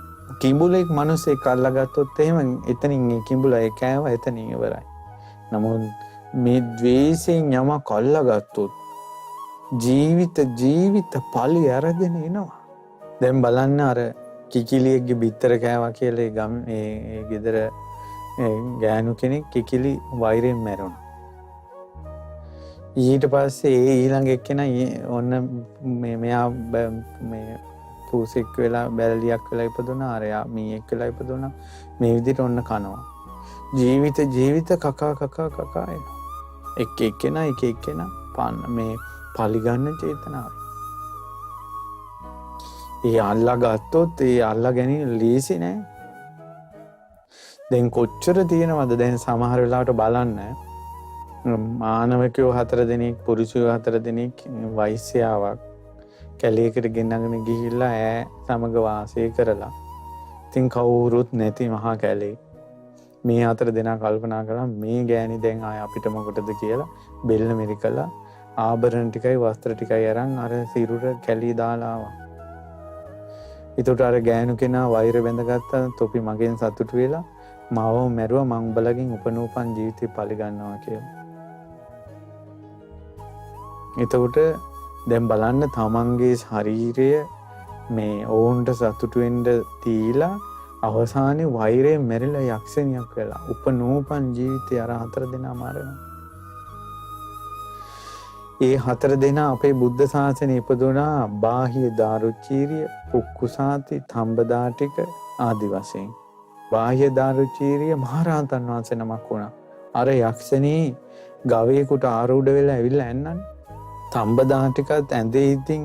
කිඹුලෙක් මිනිස්සෙක් අල්ලගත්තොත් එහෙම එතනින් ඒ කිඹුලා ඒ කෑව එතනින් ඉවරයි. නමුත් මේ ද්වේෂයෙන් යමක් අල්ලගත්තොත් ජීවිත පලි අරගෙන එනවා. දැන් බලන්න අර කිකිලියෙක්ගේ බිත්තර කෑවා කියලා ඒ ගෙදර ගෑනු කෙනෙක් කිකිලි වෛරයෙන් මැරුණා. ඊට පස්සේ ඒ ඊළඟ එක්කෙනා ඔන්න මෙයා මේ පූසෙක් වෙලා බැලලියක් වෙලා ඉපදුණා. අරයා මීයක් වෙලා ඉපදුණා. මේ විදිහට ඔන්න කනවා. ජීවිත කකා එනවා. එක එක්කෙනා පාන්න මේ පලි ගන්න චේතනාව. ඒ අල්ලා ගත්තොත් ඒ අල්ලා ගැනීම ලීසි නෑ. දැන් කොච්චර තියෙනවද දැන් සමහර වෙලාවට බලන්න මානවකයෝ 4 දෙනෙක් පුරුෂයෝ 4 දෙනෙක් වෛශ්‍යාවක් කැලේකට ගෙන්නගෙන ගිහිල්ලා ඈ සමග වාසය කරලා ඉතින් කවුරුත් නැති මහා කැලේ මේ 4 දෙනා කල්පනා කළා මේ ගෑණි දැන් ආය අපිට මොකටද කියලා බෙල්ල මෙරිකලා ආභරණ ටිකයි වස්ත්‍ර ටිකයි අරන් අර සිරුර කැලී දාලා ආවා. ඒකට අර ගෑනු කෙනා වෛර බැඳගත්තා. තොපි මගෙන් සතුටු වෙලා මාව මැරුවා මං උඹලගෙන් උපනූපන් ජීවිතේ පරිගන්නවා කියලා. එතකොට දැන් බලන්න තමන්ගේ ශරීරය මේ ඔවුන්ට සතුටු වෙන්න දීලා අවසානයේ වෛරයෙන් මැරිලා යක්ෂණියක් වෙලා උපනූපන් ජීවිතේ අර 4 දෙනා මරනවා. ඒ 4 දෙනා අපේ බුද්ධ ශාසනය ඉපදුනා බාහ්‍ය දාරුචීරිය, පුක්කුසාති, තම්බදාටික ආදි වශයෙන්. බාහ්‍ය දාරුචීරිය මහරහතන් වහන්සේ නමක් වුණා. අර යක්ෂණී ගවයෙකුට ආරූඪ වෙලා ඇවිල්ලා ඇන්නන්නේ. තම්බදාටිකත් ඇඳේ ඉතින්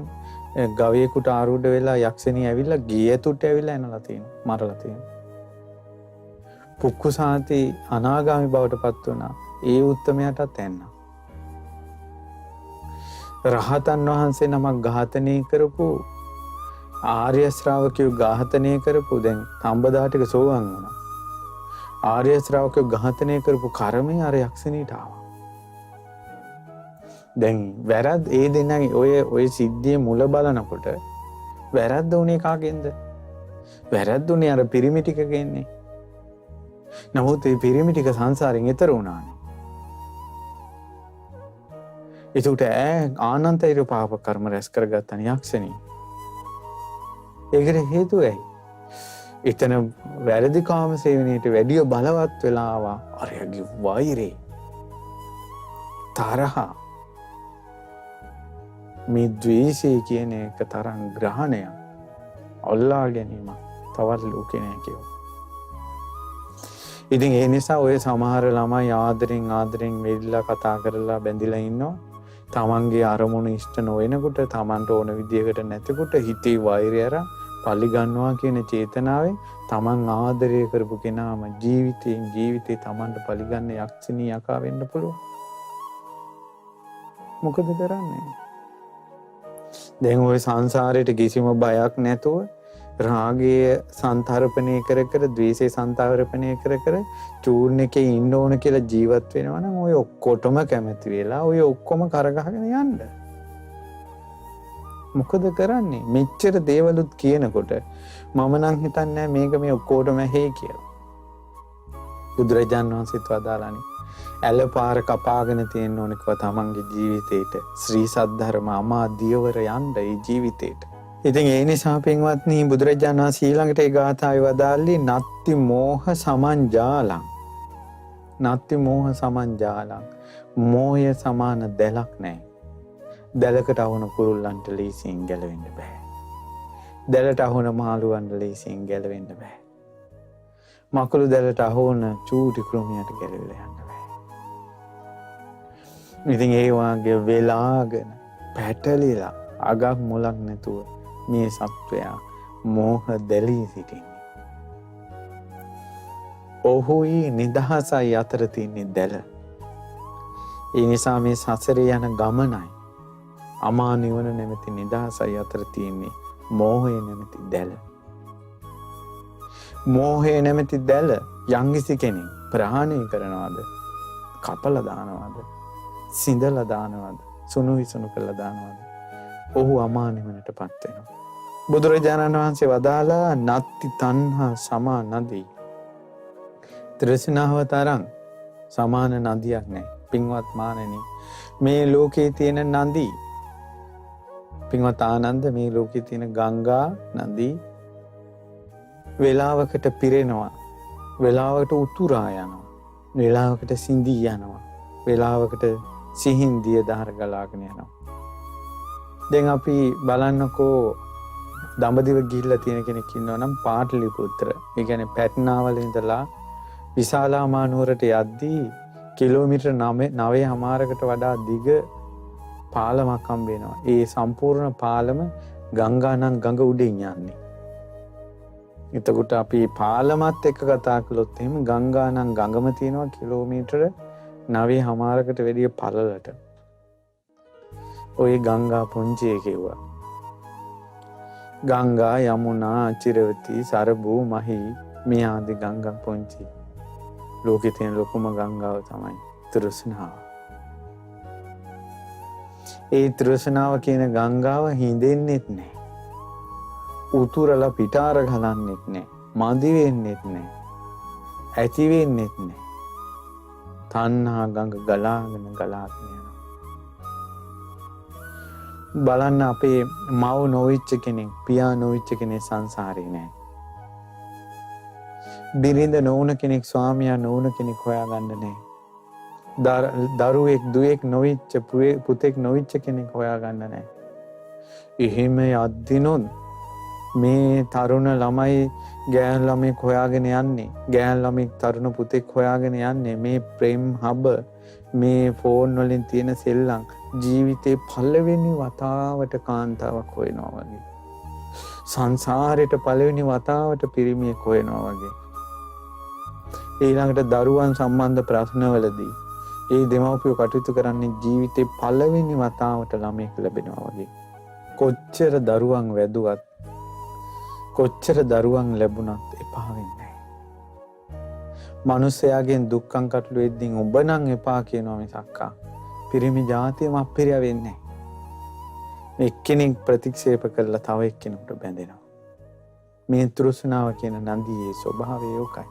ගවයෙකුට ආරූඪ වෙලා යක්ෂණී ඇවිල්ලා ගියතුට ඇවිල්ලා ඇනලා තියෙනවා. මරලා තියෙනවා. පුක්කුසාති අනාගාමී බවට පත් වුණා. ඒ උත්තමයාටත් ඇන්නා. රහතන් වහන්සේ නමක් ඝාතනය කරපු ආර්ය ශ්‍රාවකයෝ ඝාතනය කරපු දැන් තම්බදාටික සෝවාන් වුණා. ආර්ය ශ්‍රාවකයෝ ඝාතනය කරපු කර්මය අර යක්ෂණීට ආවා. දැන් වැරද්ද ඒ දෙන්නගේ ඔය සිද්ධියේ මුල බලනකොට වැරද්ද උනේ කාගෙන්ද? වැරද්ද උනේ අර පිරිමි ටිකගෙන්නේ. නමුත් මේ පිරිමි ටික සංසාරයෙන් එතර වුණානේ. ඒකට ආනන්තයිර පාප කර්ම රැස් කරගත්තන යක්ෂණී. ඒකට හේතුව ඇයි? එතන වැරදි කාම සේවනයේට වැඩිය බලවත් වෙලා ආවා අරයාගේ වෛරේ. තරහා. මේ ද්වේෂය කියන එක තරම් ග්‍රහණයක්. අල්ලා ගැනීම තවත් ලෝකේ නැහැ කියෝ. ඉතින් ඒ නිසා ඔය සමහර ළමයි ආදරෙන් වෙලිලා කතා කරලා බැඳිලා ඉන්නවා. තමන්ගේ අරමුණ ඉෂ්ට නොවෙනකොට තමන්ට ඕන විදියකට නැතිකොට හිතේ වෛරය අර පලි ගන්නවා කියන චේතනාවෙන් තමන් ආදරය කරපු කෙනාම ජීවිතේ තමන්ට පලි ගන්න යක්ෂණී යකා වෙන්න පුළුවන්. මොකද කරන්නේ? දැන් ওই සංසාරේට කිසිම බයක් නැතුව රාගය සංතරපණය කර ද්වේෂය සංතරපණය කර චූර්ණකේ ඉන්න ඕන කියලා ජීවත් වෙනවා නම් ඔය ඔක්කොටම කැමති වෙලා ඔය ඔක්කොම කරගහගෙන යන්න. මොකද කරන්නේ? මෙච්චර දේවලුත් කියනකොට මම නම් හිතන්නේ මේක මේ ඔක්කොටම හේ කියලා. බුදුරජාණන් වහන්සේත් වදාළානේ ඇල පාර කපාගෙන තියෙන්න ඕන කිව්වා තමන්ගේ ජීවිතේට ශ්‍රී සද්ධර්ම අමා දියවර යන්න ඒ ජීවිතේට. ඉතින් ඒ නිසා පින්වත්නි බුදුරජාණන් වහන්සේ ඊළඟට ඒ ගාථාවේ වදාළේ නත්ති මෝහ සමංජාලං. නත්ති මෝහ සමංජාලං. මෝහය සමාන දැලක් නැහැ. දැලකට අහුන කුරුල්ලන්ට ලීසියෙන් ගැලවෙන්න බෑ. දැලට අහුන මාළුවන්ට ලීසියෙන් ගැලවෙන්න බෑ. මකුළු දැලට අහුන චූටි කෘමියට ගැලවිලා යන්න බෑ. ඉතින් ඒ වාගේ වෙලාගෙන පැටලිලා අගක් මුලක් නැතුව මේ සත්වයා මෝහ දැලී සිටින්නේ. ඔහුයි නිදහසයි අතර තියෙන්නේ දැල. ඒ නිසා මේ සසරේ යන ගමනයි අමා නිවන නැමැති නිදහසයි අතර තියෙන්නේ මෝහය නැමැති දැල. මෝහය නැමැති දැල යම්කිසි කෙනෙක් ප්‍රහාණය කරනවාද, කපලා දානවාද, සිඳලා දානවාද, සුණු විසුණු කරලා දානවාද, ඔහු අමා නිවනටපත් වෙනවා. බුදුරජාණන් වහන්සේ වදාලා නත්ති තණ්හා සමා නදී. තෘෂ්ණාව තරම් සමාන නදියක් නැහැ. පින්වත් මානනි, මේ ලෝකේ තියෙන නදී, පින්වත් ආනන්ද, මේ ලෝකේ තියෙන ගංගා නදී වේලාවකට පිරෙනවා, වේලාවකට උතුරා යනවා, වේලාවකට සිඳී යනවා, වේලාවකට සිහින්දිය දහර ගලාගෙන යනවා. දැන් අපි බලන්නකෝ දඹදිව ගිහිල්ලා තියෙන කෙනෙක් ඉන්නවා නම් පාටලිපුත්‍ර, ඒ කියන්නේ පැට්නාවල ඉඳලා විශාලාමා නුවරට යද්දී කිලෝමීටර් 9.5කට වඩා දිග පාලමක් හම්බ වෙනවා. ඒ සම්පූර්ණ පාලම ගංගානම් ගඟ උඩින් යන්නේ. එතකොට අපි පාලමත් එක්ක කතා කළොත් එහෙම ගංගානම් ගඟම තියෙනවා කිලෝමීටර 9.5කට වැඩිය පළලට. ඔය ගංගා පුංචිය කිව්වා. ගංගා, යමුනා, චිරවති, සරබු, මහි මේ ආදී ගංගා පුංචි. ලෝකේ තියෙන ලොකුම ගංගාව තමයි තෘෂ්ණාව. ඒ තෘෂ්ණාව කියන ගංගාව හිඳෙන්නෙත් නැහැ. උතුරලා පිටාර ගලන්නෙත් නැහැ. මදි වෙන්නෙත් නැහැ. ඇති වෙන්නේ නැහැ. තණ්හා ගඟ ගලාගෙන යනවා. බලන්න අපේ මව් නොවිච්ච කෙනෙක්, පියා නොවිච්ච කෙනෙක් සංසාරේ නැහැ. බිරිඳ නොවුන කෙනෙක්, ස්වාමියා නොවුන කෙනෙක් හොයාගන්න නැහැ. දරුවෙක් දුවෙක් නොවිච්ච පුතෙක් නොවිච්ච කෙනෙක් හොයාගන්න නැහැ. එහෙම යද්දිනොත් මේ තරුණ ළමයි ගෑනු ළමෙක් හොයාගෙන යන්නේ, ගෑනු ළමෙක් තරුණ පුතෙක් හොයාගෙන යන්නේ මේ ප්‍රේම් හබ, මේ ෆෝන් වලින් තියෙන සෙල්ලම් ජීවිතේ පළවෙනි වතාවට කාන්තාවක් හොයනවා වගේ, සංසාරේට පළවෙනි වතාවට පිරිමියෙක් හොයනවා වගේ. ඊළඟට දරුවන් සම්බන්ධ ප්‍රශ්නවලදී ඒ දෙමව්පියෝ කටයුතු කරන්නේ ජීවිතේ පළවෙනි වතාවට ළමයෙක් ලැබෙනවා වගේ. කොච්චර දරුවන් වැදුවත්, කොච්චර දරුවන් ලැබුණත් එපා වෙන්නේ නැහැ. මිනිස්යාගෙන් දුක්ඛං කටළු වෙද්දී ඔබ නම් එපා කියනවා මිසක්කා පිරිමි ජාතියම අපිරිය වෙන්නේ නැහැ. එක්කෙනෙක් ප්‍රතික්ෂේප කරලා තව එක්කෙනෙකුට බැඳෙනවා. මේ තෘෂ්ණාව කියන නදියේ ස්වභාවය ඒකයි.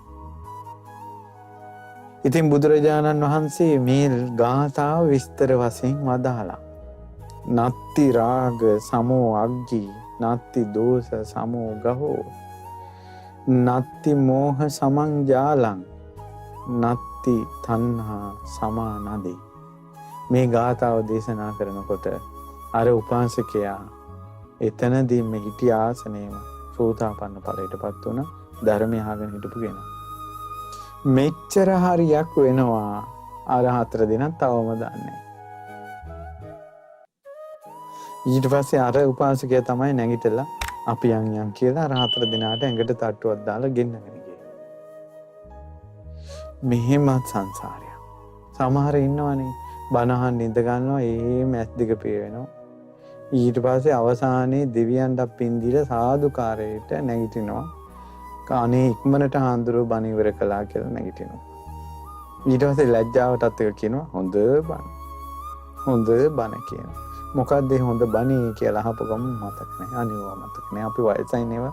ඉතින් බුදුරජාණන් වහන්සේ මේ ගාථාව විස්තර වශයෙන් වදාලා. නත්ති රාග සමෝ අග්ගී, නත්ති දෝෂ සමෝ ගහෝ, නත්ති මෝහ සමං ජාලං, නත්ති තණ්හා සමානදී. මේ ගාථාව දේශනා කරනකොට අර උපාසකයා එතනදී මේ හිටිය ආසනයේම සෝතාපන්න ඵලයටපත් වුණ ධර්මය අහගෙන හිටපු කෙනා. මෙච්චර හරියක් වෙනවා අර 4 දිනක් තවම දන්නේ. ඊට පස්සේ අර උපාසකයා තමයි නැගිටලා අපි යන් කියලා අර 4 දිනාට ඇඟට තට්ටුවක් දාලා ගෙන්නගෙන ගියේ. මෙහෙමත් සංසාරය. සමහර ඉන්නවනේ බනහන් ඉඳ ගන්නවා එහෙම ඇස් දෙක පිය වෙනවා. ඊට පස්සේ අවසානයේ දෙවියන්ට පින් දීලා සාදුකාරයට නැගිටිනවා. අනේ ඉක්මනට හාන්දුරුව බණ ඉවර කළා කියලා නැගිටිනවා. ඊට පස්සේ ලැජ්ජාවටත් එක කියනවා හොඳ බණ කියනවා. මොකක්ද ඒ හොඳ බණේ කියලා අහපු ගමන් මතක නැහැ. අනිවා මතක නැහැ. අපි වයසයි නේව.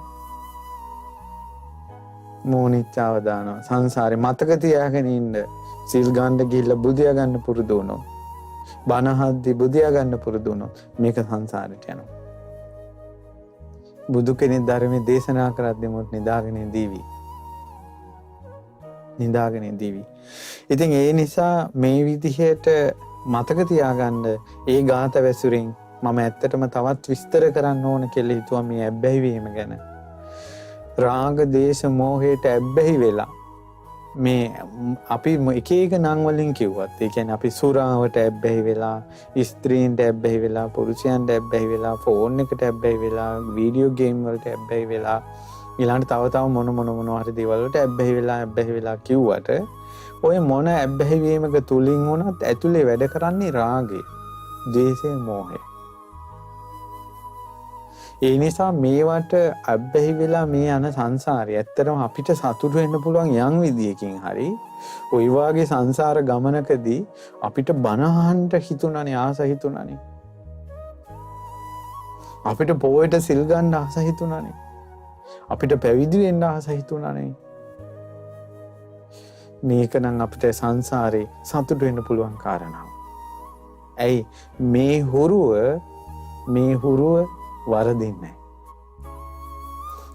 මෝනිච්චාව දානවා. සංසාරේ මතක තියාගෙන ඉන්න. සිල් ගන්න ගිහිල්ලා බුදියා ගන්න පුරුදු වුණොත්, බණ අහද්දී බුදියා ගන්න පුරුදු වුණොත් මේක සංසාරෙට යනවා. බුදු කෙනෙක් ධර්මයේ දේශනා කරද්දී මොත් නිදාගෙන ඉඳීවි. ඉතින් ඒ නිසා මේ විදිහට මතක තියාගන්න ඒ ගාථා වැසුරින් මම ඇත්තටම තවත් විස්තර කරන්න ඕන කියලා හිතුවා මේ ඇබ්බැහි වීම ගැන. රාග දේශ මොහේට ඇබ්බැහි වෙලා මේ අපි එක එක නම් වලින් කිව්වත්, ඒ කියන්නේ අපි සුරාවට ඇබ්බැහි වෙලා, ස්ත්‍රීන්ට ඇබ්බැහි වෙලා, පුරුෂයන්ට ඇබ්බැහි වෙලා, ෆෝන් එකට ඇබ්බැහි වෙලා, වීඩියෝ ගේම් වලට ඇබ්බැහි වෙලා, ඊළඟට තව මොන හරි දේවල් වලට ඇබ්බැහි වෙලා කිව්වට ඔය මොන ඇබ්බැහි වීමක තුලින් වුණත් ඇතුලේ වැඩ කරන්නේ රාගය, ද්වේෂය, මෝහය. ඒ නිසා මේවට ඇබ්බැහි වෙලා මේ යන සංසාරය ඇත්තටම අපිට සතුටු වෙන්න පුළුවන් යම් විදියකින් හරි. ওই වාගේ සංසාර ගමනකදී අපිට බණ අහන්න හිතුණානේ, ආස හිතුණානේ. අපිට පොයට සිල් ගන්න ආස හිතුණානේ. අපිට පැවිදි වෙන්න ආස හිතුණානේ. මේක නම් අපිට සංසාරේ සතුටු වෙන්න පුළුවන් කාරණාවක්. ඇයි මේ හුරුව වරදින්නේ නැහැ.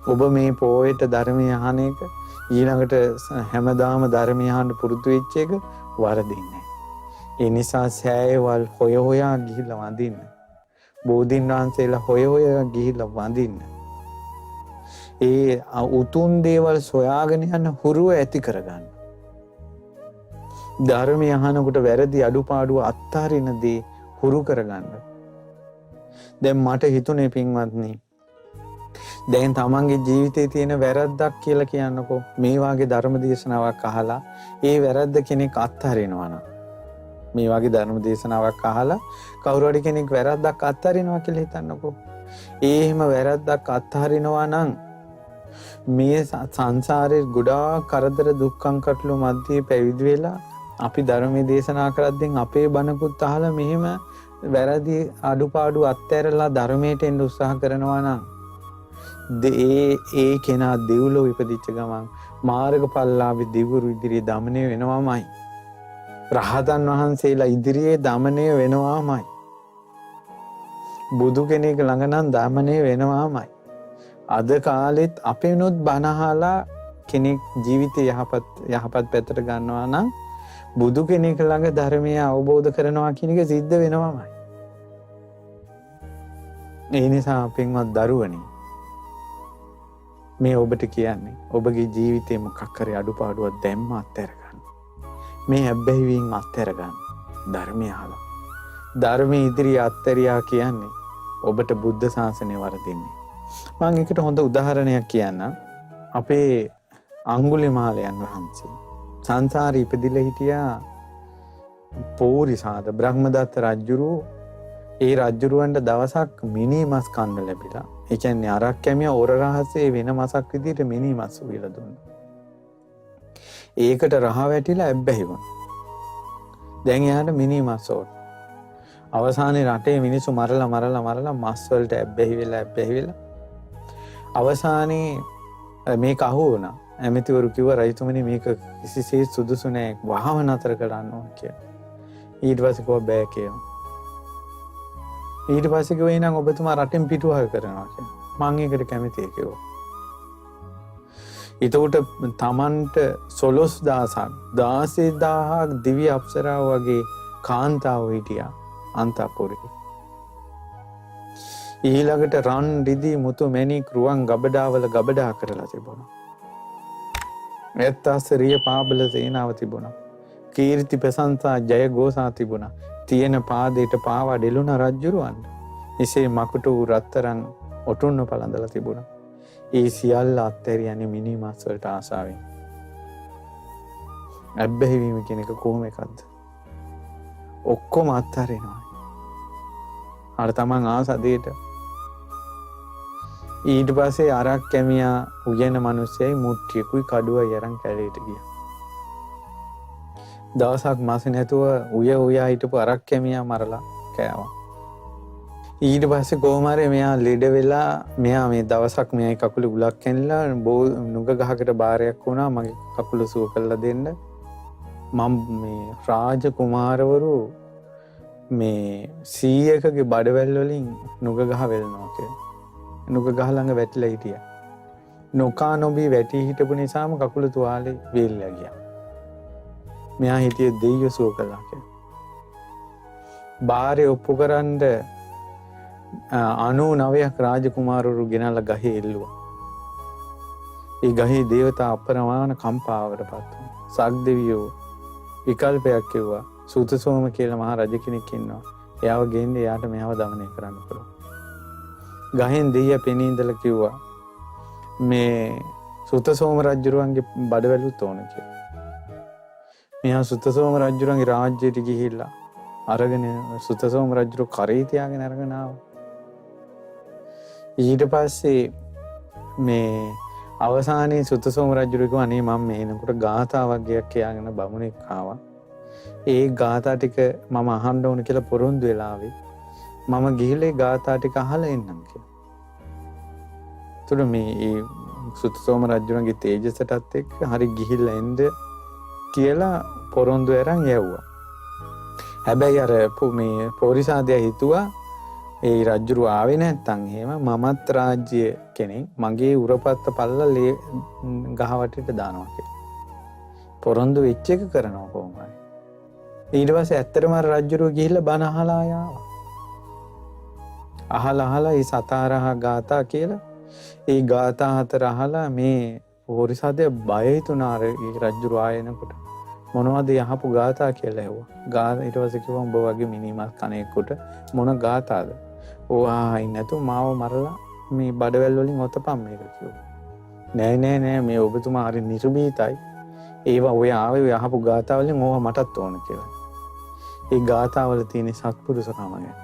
ඔබ මේ පොයට ධර්මය අහන එක, ඊළඟට හැමදාම ධර්මය අහන්න පුරුදු වෙච්ච එක වරදින්නේ නැහැ. ඒ නිසා සෑයවල් හොයා ගිහිල්ලා වඳින්න. බෝධින් වහන්සේලා හොයා ගිහිල්ලා වඳින්න. ඒ උතුම් දේවල් සොයාගෙන යන හුරුව ඇති කරගන්න. ධර්මය අහනකොට වැරදි අඩුපාඩු අත්හරිනදී හුරු කරගන්න. දැන් මට හිතුනේ පින්වත්නි, දැන් තමන්ගේ ජීවිතේ තියෙන වැරද්දක් කියලා කියන්නකෝ. මේ වාගේ ධර්ම දේශනාවක් අහලා ඒ වැරද්ද කෙනෙක් අත්හරිනවා නම්, මේ වාගේ ධර්ම දේශනාවක් අහලා කවුරු හරි කෙනෙක් වැරද්දක් අත්හරිනවා කියලා හිතන්නකෝ. එහෙම වැරද්දක් අත්හරිනවා නම් මේ සංසාරේ ගොඩාක් කරදර දුක්ඛං කටළු මැද්දේ පැවිදි වෙලා අපි ධර්මයේ දේශනා කරද්දී අපේ බණකුත් අහලා මෙහෙම වැරදි අඩුපාඩු අත්හැරලා ධර්මයට එන්න උත්සාහ කරනවා නම් ඒ කෙනා දෙව්ලොව ඉපදිච්ච ගමන් මාර්ගඵලලාභී දිවුරු ඉදිරියේ දමනය වෙනවාමයි. රහතන් වහන්සේලා ඉදිරියේ දමනය වෙනවාමයි. බුදු කෙනෙක් ළඟ නම් දමනය වෙනවාමයි. අද කාලෙත් අපේනොත් බනහලා කෙනෙක් ජීවිතය යහපත් පැත්තට ගන්නවා නම් බුදු කෙනෙක් ළඟ ධර්මය අවබෝධ කරනවා කියන එක සිද්ධ වෙනවාමයි. ඒ නිසා පින්වත් දරුවනි, මේ ඔබට කියන්නේ ඔබගේ ජීවිතේ මොකක් හරි අඩුපාඩුවක් දැම්ම අත්හැර ගන්න. මේ හැබ්බැහිවීම අත්හැර ගන්න. ධර්මය අහලා. ධර්මයේ ඉදිරිය අත්හැරියා කියන්නේ ඔබට බුද්ධ ශාසනය වරදින්නේ. මම එකට හොඳ උදාහරණයක් කියන්නම්. අපේ අඟුලිමාලයන් වහන්සේ සංසාරේ ඉපදිලා හිටියා පෝරිසාද බ්‍රහ්මදත්ත රජුරු. ඒ රජුරවන්ට දවසක් මිනි මස් කන්න ලැබිලා. ඒ කියන්නේ අරක් කැමියා ඔර රහසේ වෙන මසක් විදිහට මිනි මස් උයලා දුන්නා. ඒකට රහ වැටිලා ඇබ්බැහි වුණා. දැන් එයාට මිනි මස් ඕන. අවසානයේ රටේ මිනිස්සු මරලා මස් වලට ඇබ්බැහි වෙලා අවසානයේ මේක අහු වුණා. ඇමතිවරු කිව්වා රජතුමනි මේක කිසිසේත් සුදුසු නෑ, වහව නතර කරන්න ඕන කියලා. ඊට පස්සේ කිව්වා බෑ කියලා. ඊට පස්සේ කිව්වා එහෙනම් ඔබතුමා රටෙන් පිටුවහල් කරනවා කියලා. මම ඒකට කැමතියි කිව්වා. එතකොට තමන්ට 16000ක් 16000ක් දිව්‍ය අප්සරාව වගේ කාන්තාවෝ හිටියා අන්තපුරේ. ඊළඟට රන් රිදී මුතු මැණික් රුවන් ගබඩාවල ගබඩා කරලා තිබුණා. එත්තස්රිය පාබල සේනාව තිබුණා. කීර්ති ප්‍රශංසා ජය ഘോഷා තිබුණා. තියෙන පාදයට පාවා දෙලුණ රජුරවන්ට. එසේ මකුටු රත්තරන් ඔටුන්න පළඳලා තිබුණා. ඒ සියල්ල අත්හැරියන්නේ මිනි මස් වලට ආසාවෙන්. ඇබ්බැහි වීම කියන එක කොහොම එකක්ද? ඔක්කොම අත්හරිනවා. අර තමන් ආස දෙයට. ඊට පස්සේ අරක් කැමියා උයන මිනිස්සෙයි මුට්ටියකුයි කඩුවයි අරන් කැලේට ගියා. දවසක් මාස නැතුව උයා හිටපු අරක් කැමියා මරලා කෑවා. ඊට පස්සේ කොහොම හරි මෙයා ලෙඩ වෙලා මෙයා මේ දවසක් මෙයා කකුලේ උලක් කැනිලා නුග ගහකට බාරයක් වුණා මගේ කකුල සුව කරලා දෙන්න. මම මේ රාජ කුමාරවරු මේ 100කගේ බඩවැල් වලින් නුග ගහ වෙලනවා කියලා. නුග ගහ ළඟ වැටිලා හිටියා. නොකා නොබී වැටි හිටපු නිසාම කකුල තුවාලේ වේලිලා ගියා. මෙයා හිටියේ දෙයියෝ සුව කළා කියලා. බාරේ ඔප්පු කරන්න 99ක් රාජකුමාරවරු ගෙනල්ලා ගහේ එල්ලුවා. ඒ ගහේ දේවතා අපරමාණ කම්පාවකටපත් වුණා. සක්දෙවියෝ විකල්පයක් කිව්වා. සූතසෝම කියලා මහා රජ කෙනෙක් ඉන්නවා. එයාව ගෙන්නේ එයාට මෙයාව දමනය කරන්න පුළුවන්. ගහෙන් දෙයියා පෙනී ඉඳලා කිව්වා මේ සූතසෝම රජුරුවන්ගේ බඩවැලුත් ඕන කියලා. මෙයා සූතසෝම රජුරුවන්ගේ රාජ්‍යයට ගිහිල්ලා අරගෙන සූතසෝම රජුරු කරේ තියාගෙන අරගෙන ආවා. ඊට පස්සේ මේ අවසානයේ සූතසෝම රජුරු කිව්වා අනේ මම මේ එනකොට ගාථාවක් කියගෙන බමුණෙක් ආවා. ඒ ගාථා ටික මම අහන්න ඕන කියලා පොරොන්දු වෙලා ආවේ. මම ගිහිල්ලා ඒ ගාථා ටික අහලා එන්නම් කියලා. තුරු මේ සූතසෝම රජුගේ තේජසටත් එක්ක හරි ගිහිල්ලා එන්න කියලා පොරොන්දු අරන් යවුවා. හැබැයි අර මේ පොරිසාදයා හිතුවා ඒ රජුරු ආවේ නැත්තම් එහෙම මමත් රාජ්‍ය කෙනෙක් මගේ උරපත්ත පල්ලා ගහ වටේට දානවා කියලා. පොරොන්දු වෙච්ච එක කරනවා කොහොමද? ඊට පස්සේ ඇත්තටම රජුරු ගිහිල්ලා බණ අහලා ආවා. අහලා ඒ සතරහ ගාථා කියලා ඒ ගාථා හතර අහලා මේ පොරිසාදයා බය හිතුණා අර රජුරු ආයෙනකොට. මොනවද යහපු ගාථා කියලා ඇහුවා. ගාථා ඊට පස්සේ කිව්වා උඹ වගේ මිනිමස් කණේකට මොන ගාථාද? ඕහායි නැතු මාව මරලා මේ බඩවැල් වලින් ඔතපම් මේක කිව්වා. නෑ මේ ඔබතුමා හරි නිර්භීතයි. ඒවා ඔය ආවේ යහපු ගාථා වලින් ඕවා මටත් ඕන කියලා. ඒ ගාථා වල තියෙන සත්පුරුෂකම ගැන,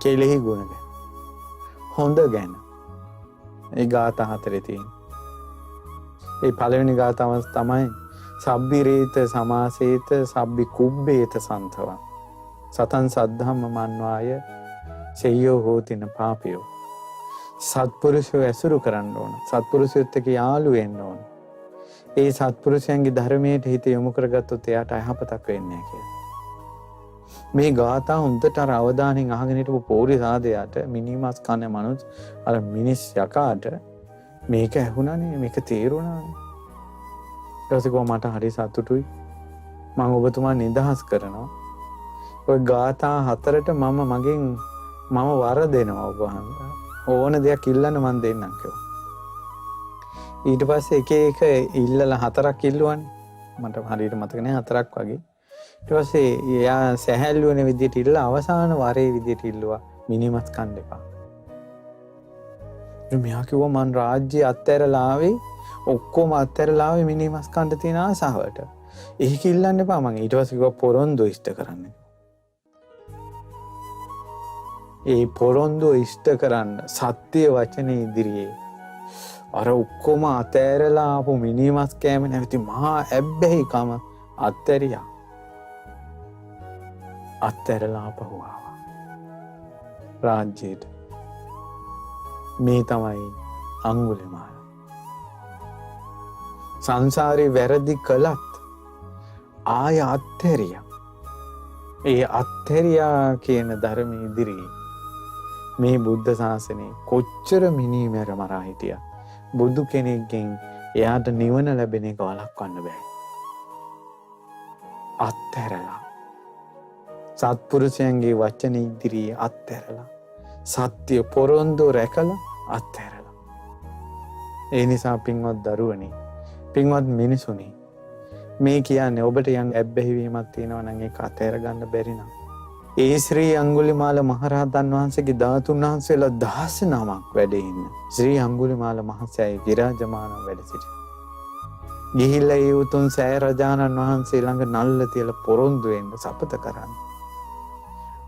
කෙලෙහි ගුණ ගැන, හොඳ ගැන ඒ ගාථා හතරේ තියෙන. ඒ පළවෙනි ගාථාව තමයි සබ්බිරේත සමාසේත සබ්බි කුබ්බේත සන්තව සතන් සද්ධම්ම මන්වාය සෙය්‍යෝ හෝතින පාපයෝ. සත්පුරුෂයෝ ඇසුරු කරන්න ඕන. සත්පුරුෂයොත් එක්ක යාළු වෙන්න ඕන. ඒ සත්පුරුෂයන්ගේ ධර්මයට හිත යොමු කරගත්තොත් එයාට අයහපතක් වෙන්නේ නැහැ කියලා. මේ ගාථා හොඳට අර අවධානයෙන් අහගෙන හිටපු පෝරිසාදයට මිනිමස් කන මනුස්ස අර මිනිස් යකාට මේක ඇහුණානේ, මේක තේරුණානේ. ඊට පස්සේ කොහොම මට හරි සතුටුයි. මම ඔබතුමා නිදහස් කරනවා. ඔය ගාථා 4ට මම වර දෙනවා ඔබ වහන්සේ. ඕන දෙයක් ඉල්ලන්න මන් දෙන්නම් කිව්වා. ඊට පස්සේ එක ඉල්ලලා 4ක් ඉල්ලුවානේ. මට හරියට මතක නැහැ 4ක් වගේ. ඊට පස්සේ එයා සැහැල්ලු වෙන විදිහට ඉල්ලලා අවසාන වරේ විදිහට ඉල්ලුවා මිනිමස් කන්න එපා. මෙයා කිව්වා මං රාජ්‍ය අත්හැරලා ආවේ, ඔක්කොම අත්හැරලා ආවේ මිනිමස් කන්න තියෙන ආසාවට. ඒක ඉල්ලන්න එපා මං. ඊට පස්සේ කිව්වා පොරොන්දු ඉෂ්ට කරන්න. ඒ පොරොන්දු ඉෂ්ට කරන්න සත්‍ය වචනේ ඉදිරියේ අර ඔක්කොම අතෑරලා ආපු මිනිමස් කෑම නැවති මහා ඇබ්බැහිකම අත්හැරියා. අත්හැරලා ආපහු ආවා රාජ්‍යයට. මේ තමයි අංගුලිමාල. සංසාරේ වැරදි කළත් ආය අත්හැරියා. ඒ අත්හැරියා කියන ධර්ම ඉදිරියේ මේ බුද්ධ ශාසනය කොච්චර මිනිමෙර මරා හිටියා. බුදු කෙනෙක්ගෙන් එයාට නිවන ලැබෙන එක වළක්වන්න බෑ. අත්හැරලා සත්පුරුෂයන්ගේ වචන ඉදිරියේ අත්හැරලා සත්‍ය පොරොන්දු රැකලා අත්හැරලා. ඒ නිසා පින්වත් දරුවනේ, පින්වත් මිනිසුනේ, මේ කියන්නේ ඔබට යම් ඇබ්බැහිවීමක් තියෙනවා නම් ඒක අත්හැර ගන්න බැරි නම් ඒ ශ්‍රී අඟුලිමාල මහරහතන් වහන්සේගේ ධාතුන් වහන්සේලා 19ක් වැඩ ඉන්න ශ්‍රී අඟුලිමාල මහසෑය විරාජමානව වැඩ සිටින. ගිහිල්ලා ඒ උතුම් සෑය රජාණන් වහන්සේ ළඟ නල්ල තියලා පොරොන්දු වෙන්න සපත කරන්න.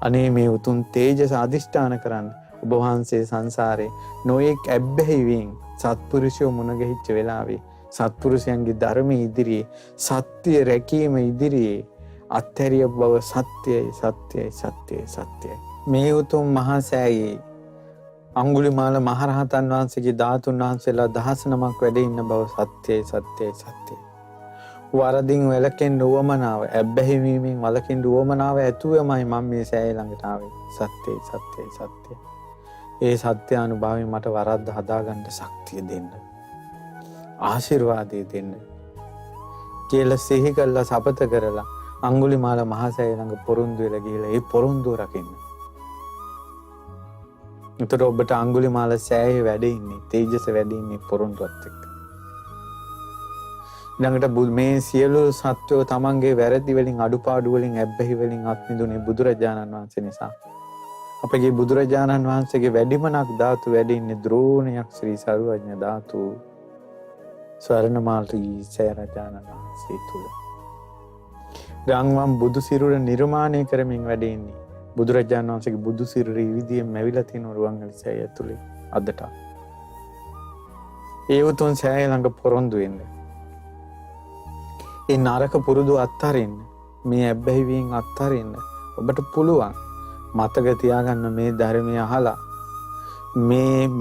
අනේ මේ උතුම් තේජස අධිෂ්ඨාන කරන්න ඔබ වහන්සේ සංසාරේ නොයෙක් ඇබ්බැහිවීම් සත්පුරුෂයෝ මුණ ගැහිච්ච වෙලාවේ සත්පුරුෂයන්ගේ ධර්ම ඉදිරියේ සත්‍ය රැකීම ඉදිරියේ අත්හැරිය බව සත්‍යයි. මේ උතුම් මහා සෑයේ අඟුලිමාල මහරහතන් වහන්සේගේ ධාතුන් වහන්සේලා 19ක් වැඩ ඉන්න බව සත්‍යයි. වරදින් වැළකෙන්න උවමනාව, ඇබ්බැහි වීමෙන් වළකින්න උවමනාව ඇතුවමයි මම මේ සෑය ළඟට ආවේ. සත්‍යයි. ඒ සත්‍ය අනුභවයෙන් මට වරද්ද හදාගන්න ශක්තිය දෙන්න. ආශිර්වාදය දෙන්න. කියලා සිහි කළා සපත කරලා අඟුලිමාල මහසෑය ළඟ පොරොන්දු වෙලා ගිහලා ඒ පොරොන්දුව රකින්න. උතර ඔබට අඟුලිමාල සෑයේ වැඩ ඉන්නේ, තේජස වැඩ ඉන්නේ පොරොන්දුවත් එක්ක. ඊළඟට මේ සියලු සත්වෝ තමන්ගේ වැරදි වලින්, අඩුපාඩු වලින්, ඇබ්බැහි වලින් අත්මිදුනේ බුදුරජාණන් වහන්සේ නිසා. අපගේ බුදුරජාණන් වහන්සේගේ වැඩිමනක් ධාතු වැඩ ඉන්නේ ද්‍රෝණයක් ශ්‍රී සර්වඥ ධාතු ස්වර්ණමාලී සෑය රජාණන් වහන්සේ තුල. ගාංවම් බුදු සිරුර නිර්මාණය කරමින් වැඩ ඉන්නේ බුදුරජාණන් වහන්සේගේ බුදු සිරුර විදියෙන් මැවිලා තියෙන රුවන්වැලි සෑය ඇතුලේ අදට. ඒ උතුම් සෑය ළඟ පොරොන්දු වෙන්න. ඒ නරක පුරුදු අත්හරින්න, මේ ඇබ්බැහි වීම අත්හරින්න ඔබට පුළුවන්. මතක තියාගන්න මේ ධර්මය අහලා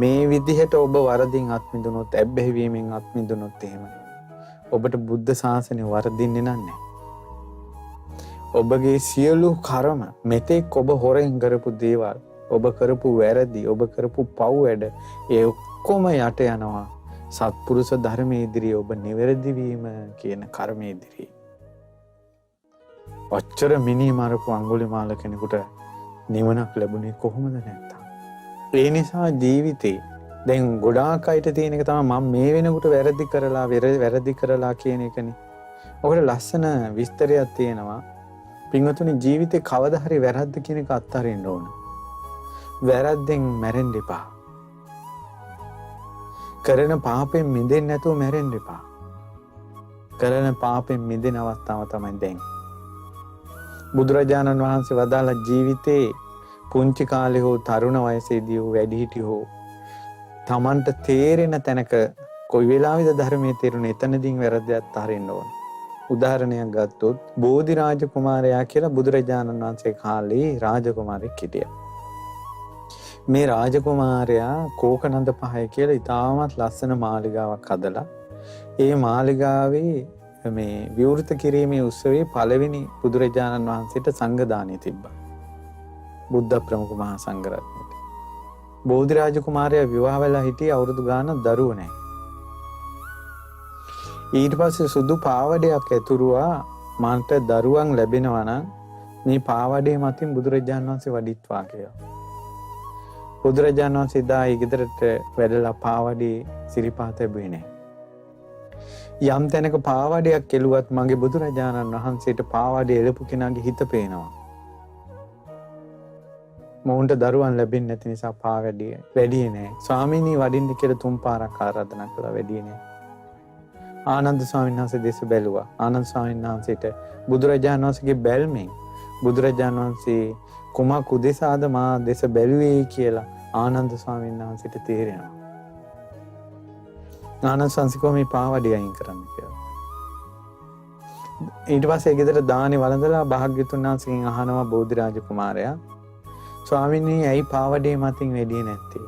මේ විදිහට ඔබ වරදින් අත්මිදුනොත්, ඇබ්බැහි වීමෙන් අත්මිදුනොත් එහෙම ඔබට බුද්ධ ශාසනය වරදින්නේ නැහැ. ඔබගේ සියලු කර්ම, මෙතෙක් ඔබ හොරෙන් කරපු දේවල්, ඔබ කරපු වැරදි, ඔබ කරපු පව් වැඩ, ඒ ඔක්කොම යට යනවා සත්පුරුෂ ධර්මයේ ඉදිරියේ ඔබ නිවැරදි වීම කියන කර්මයේ ඉදිරියේ. ඔච්චර මිනි මරපු අඟුලිමාල කෙනෙකුට නිවනක් ලැබුණේ කොහොමද නැත්තම්? ඒ නිසා ජීවිතේ දැන් ගොඩාක් අයට තියෙන එක තමයි මම මේ වෙනකොට වැරදි කරලා කියන එකනේ. ඔකට ලස්සන විස්තරයක් තියෙනවා. පින්වතුනි, ජීවිතේ කවදා හරි වැරද්ද කියන එක අත්හරින්න ඕන. වැරද්දෙන් මැරෙන්න එපා. කරන පාපෙන් මිදෙන්න නැතුව මැරෙන්න එපා. කරන පාපෙන් මිදෙන අවස්ථාව තමයි දැන්. බුදුරජාණන් වහන්සේ වදාළ ජීවිතේ පුංචි කාලේ හෝ තරුණ වයසේදී හෝ වැඩිහිටි හෝ තමන්ට තේරෙන තැනක කොයි වෙලාවෙද ධර්මයේ තේරුණ එතනදීන් වැරද්දක් අත්හරින්න ඕන. උදාහරණයක් ගත්තොත් බෝධි රාජකුමාරයා කියලා බුදුරජාණන් වහන්සේ කාලේ රාජකුමාරයෙක් හිටියා. මේ රාජකුමාරයා කෝකනන්ද පහය කියලා ඉතාමත් ලස්සන මාලිගාවක් හදලා ඒ මාලිගාවේ මේ විවෘත කිරීමේ උත්සවයේ පළවෙනි බුදුරජාණන් වහන්සේට සංඝදානය තිබ්බා. බුද්ධ ප්‍රමුඛ මහා සංඝරත්නයට. බෝධි රාජකුමාරයා විවාහ වෙලා හිටියේ අවුරුදු ගානක් දරුවෝ නැහැ. ඊට පස්සේ සුදු පාවඩයක් ඇතුරුවා මන්ට දරුවන් ලැබෙනවා නම් මේ පාවඩේ මතින් බුදුරජාණන් වහන්සේ වඩිත්වා කියලා. බුදුරජාණන් වහන්සේ දා ඒ ගෙදරට වැඩලා පාවඩේ සිරිපාත ලැබුවේ නැහැ. යම් තැනක පාවඩයක් කෙළුවත් මගේ බුදුරජාණන් වහන්සේට පාවඩේ එළපු කෙනාගේ හිත පේනවා. මොවුන්ට දරුවන් ලැබෙන්නේ නැති නිසා පාවඩේ වැඩියේ නැහැ. ස්වාමීනි වඩින්න කියලා 3 පාරක් ආරාධනා කළා වැඩියේ නැහැ. ආනන්ද ස්වාමීන් වහන්සේ දෙස බැලුවා. ආනන්ද ස්වාමීන් වහන්සේට බුදුරජාණන් වහන්සේගේ බැල්මෙන් බුදුරජාණන් වහන්සේ කුමක් උදෙසාද මා දෙස බැලුවේ කියලා ආනන්ද ස්වාමීන් වහන්සේට තේරෙනවා. ආනන්ද සංසිකෝ මේ පාවඩිය අයින් කරන්න කියලා. ඊට පස්සේ ගෙදර දානේ වළඳලා භාග්‍යතුන් වහන්සේගෙන් අහනවා බෝධිරාජ කුමාරයා ස්වාමීනි ඇයි පාවඩේ මතින් වෙඩියේ නැත්තේ?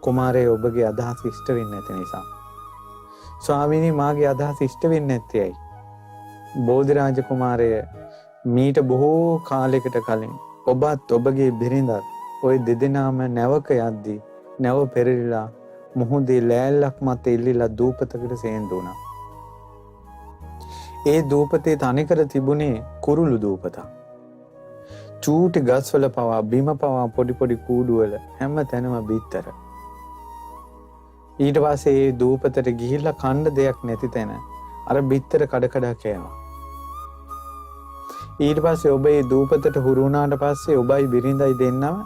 කුමාරයා ඔබගේ අදහස ඉෂ්ට වෙන්නේ නැති නිසා. ස්වාමීනි මාගේ අදහස ඉෂ්ට වෙන්නේ නැත්තේ ඇයි? බෝධිරාජ කුමාරය මීට බොහෝ කාලයකට කලින් ඔබත් ඔබගේ බිරිඳත් ওই දෙදෙනාම නැවක යද්දී නැව පෙරලිලා මුහුදේ ලෑල්ලක් මත එල්ලිලා දූපතකට සේන්දු වුණා. ඒ දූපතේ තනිකර තිබුණේ කුරුළු දූපතක්. චූටි ගස්වල පවා බිම පවා පොඩි පොඩි කූඩුවල හැම තැනම බිත්තර. ඊට පස්සේ ඒ දූපතට ගිහිල්ලා කන්න දෙයක් නැති තැන අර බිත්තර කඩ කඩ කෑවා. ඊට පස්සේ ඔබ ඒ දූපතට හුරු වුණාට පස්සේ ඔබයි බිරිඳයි දෙන්නම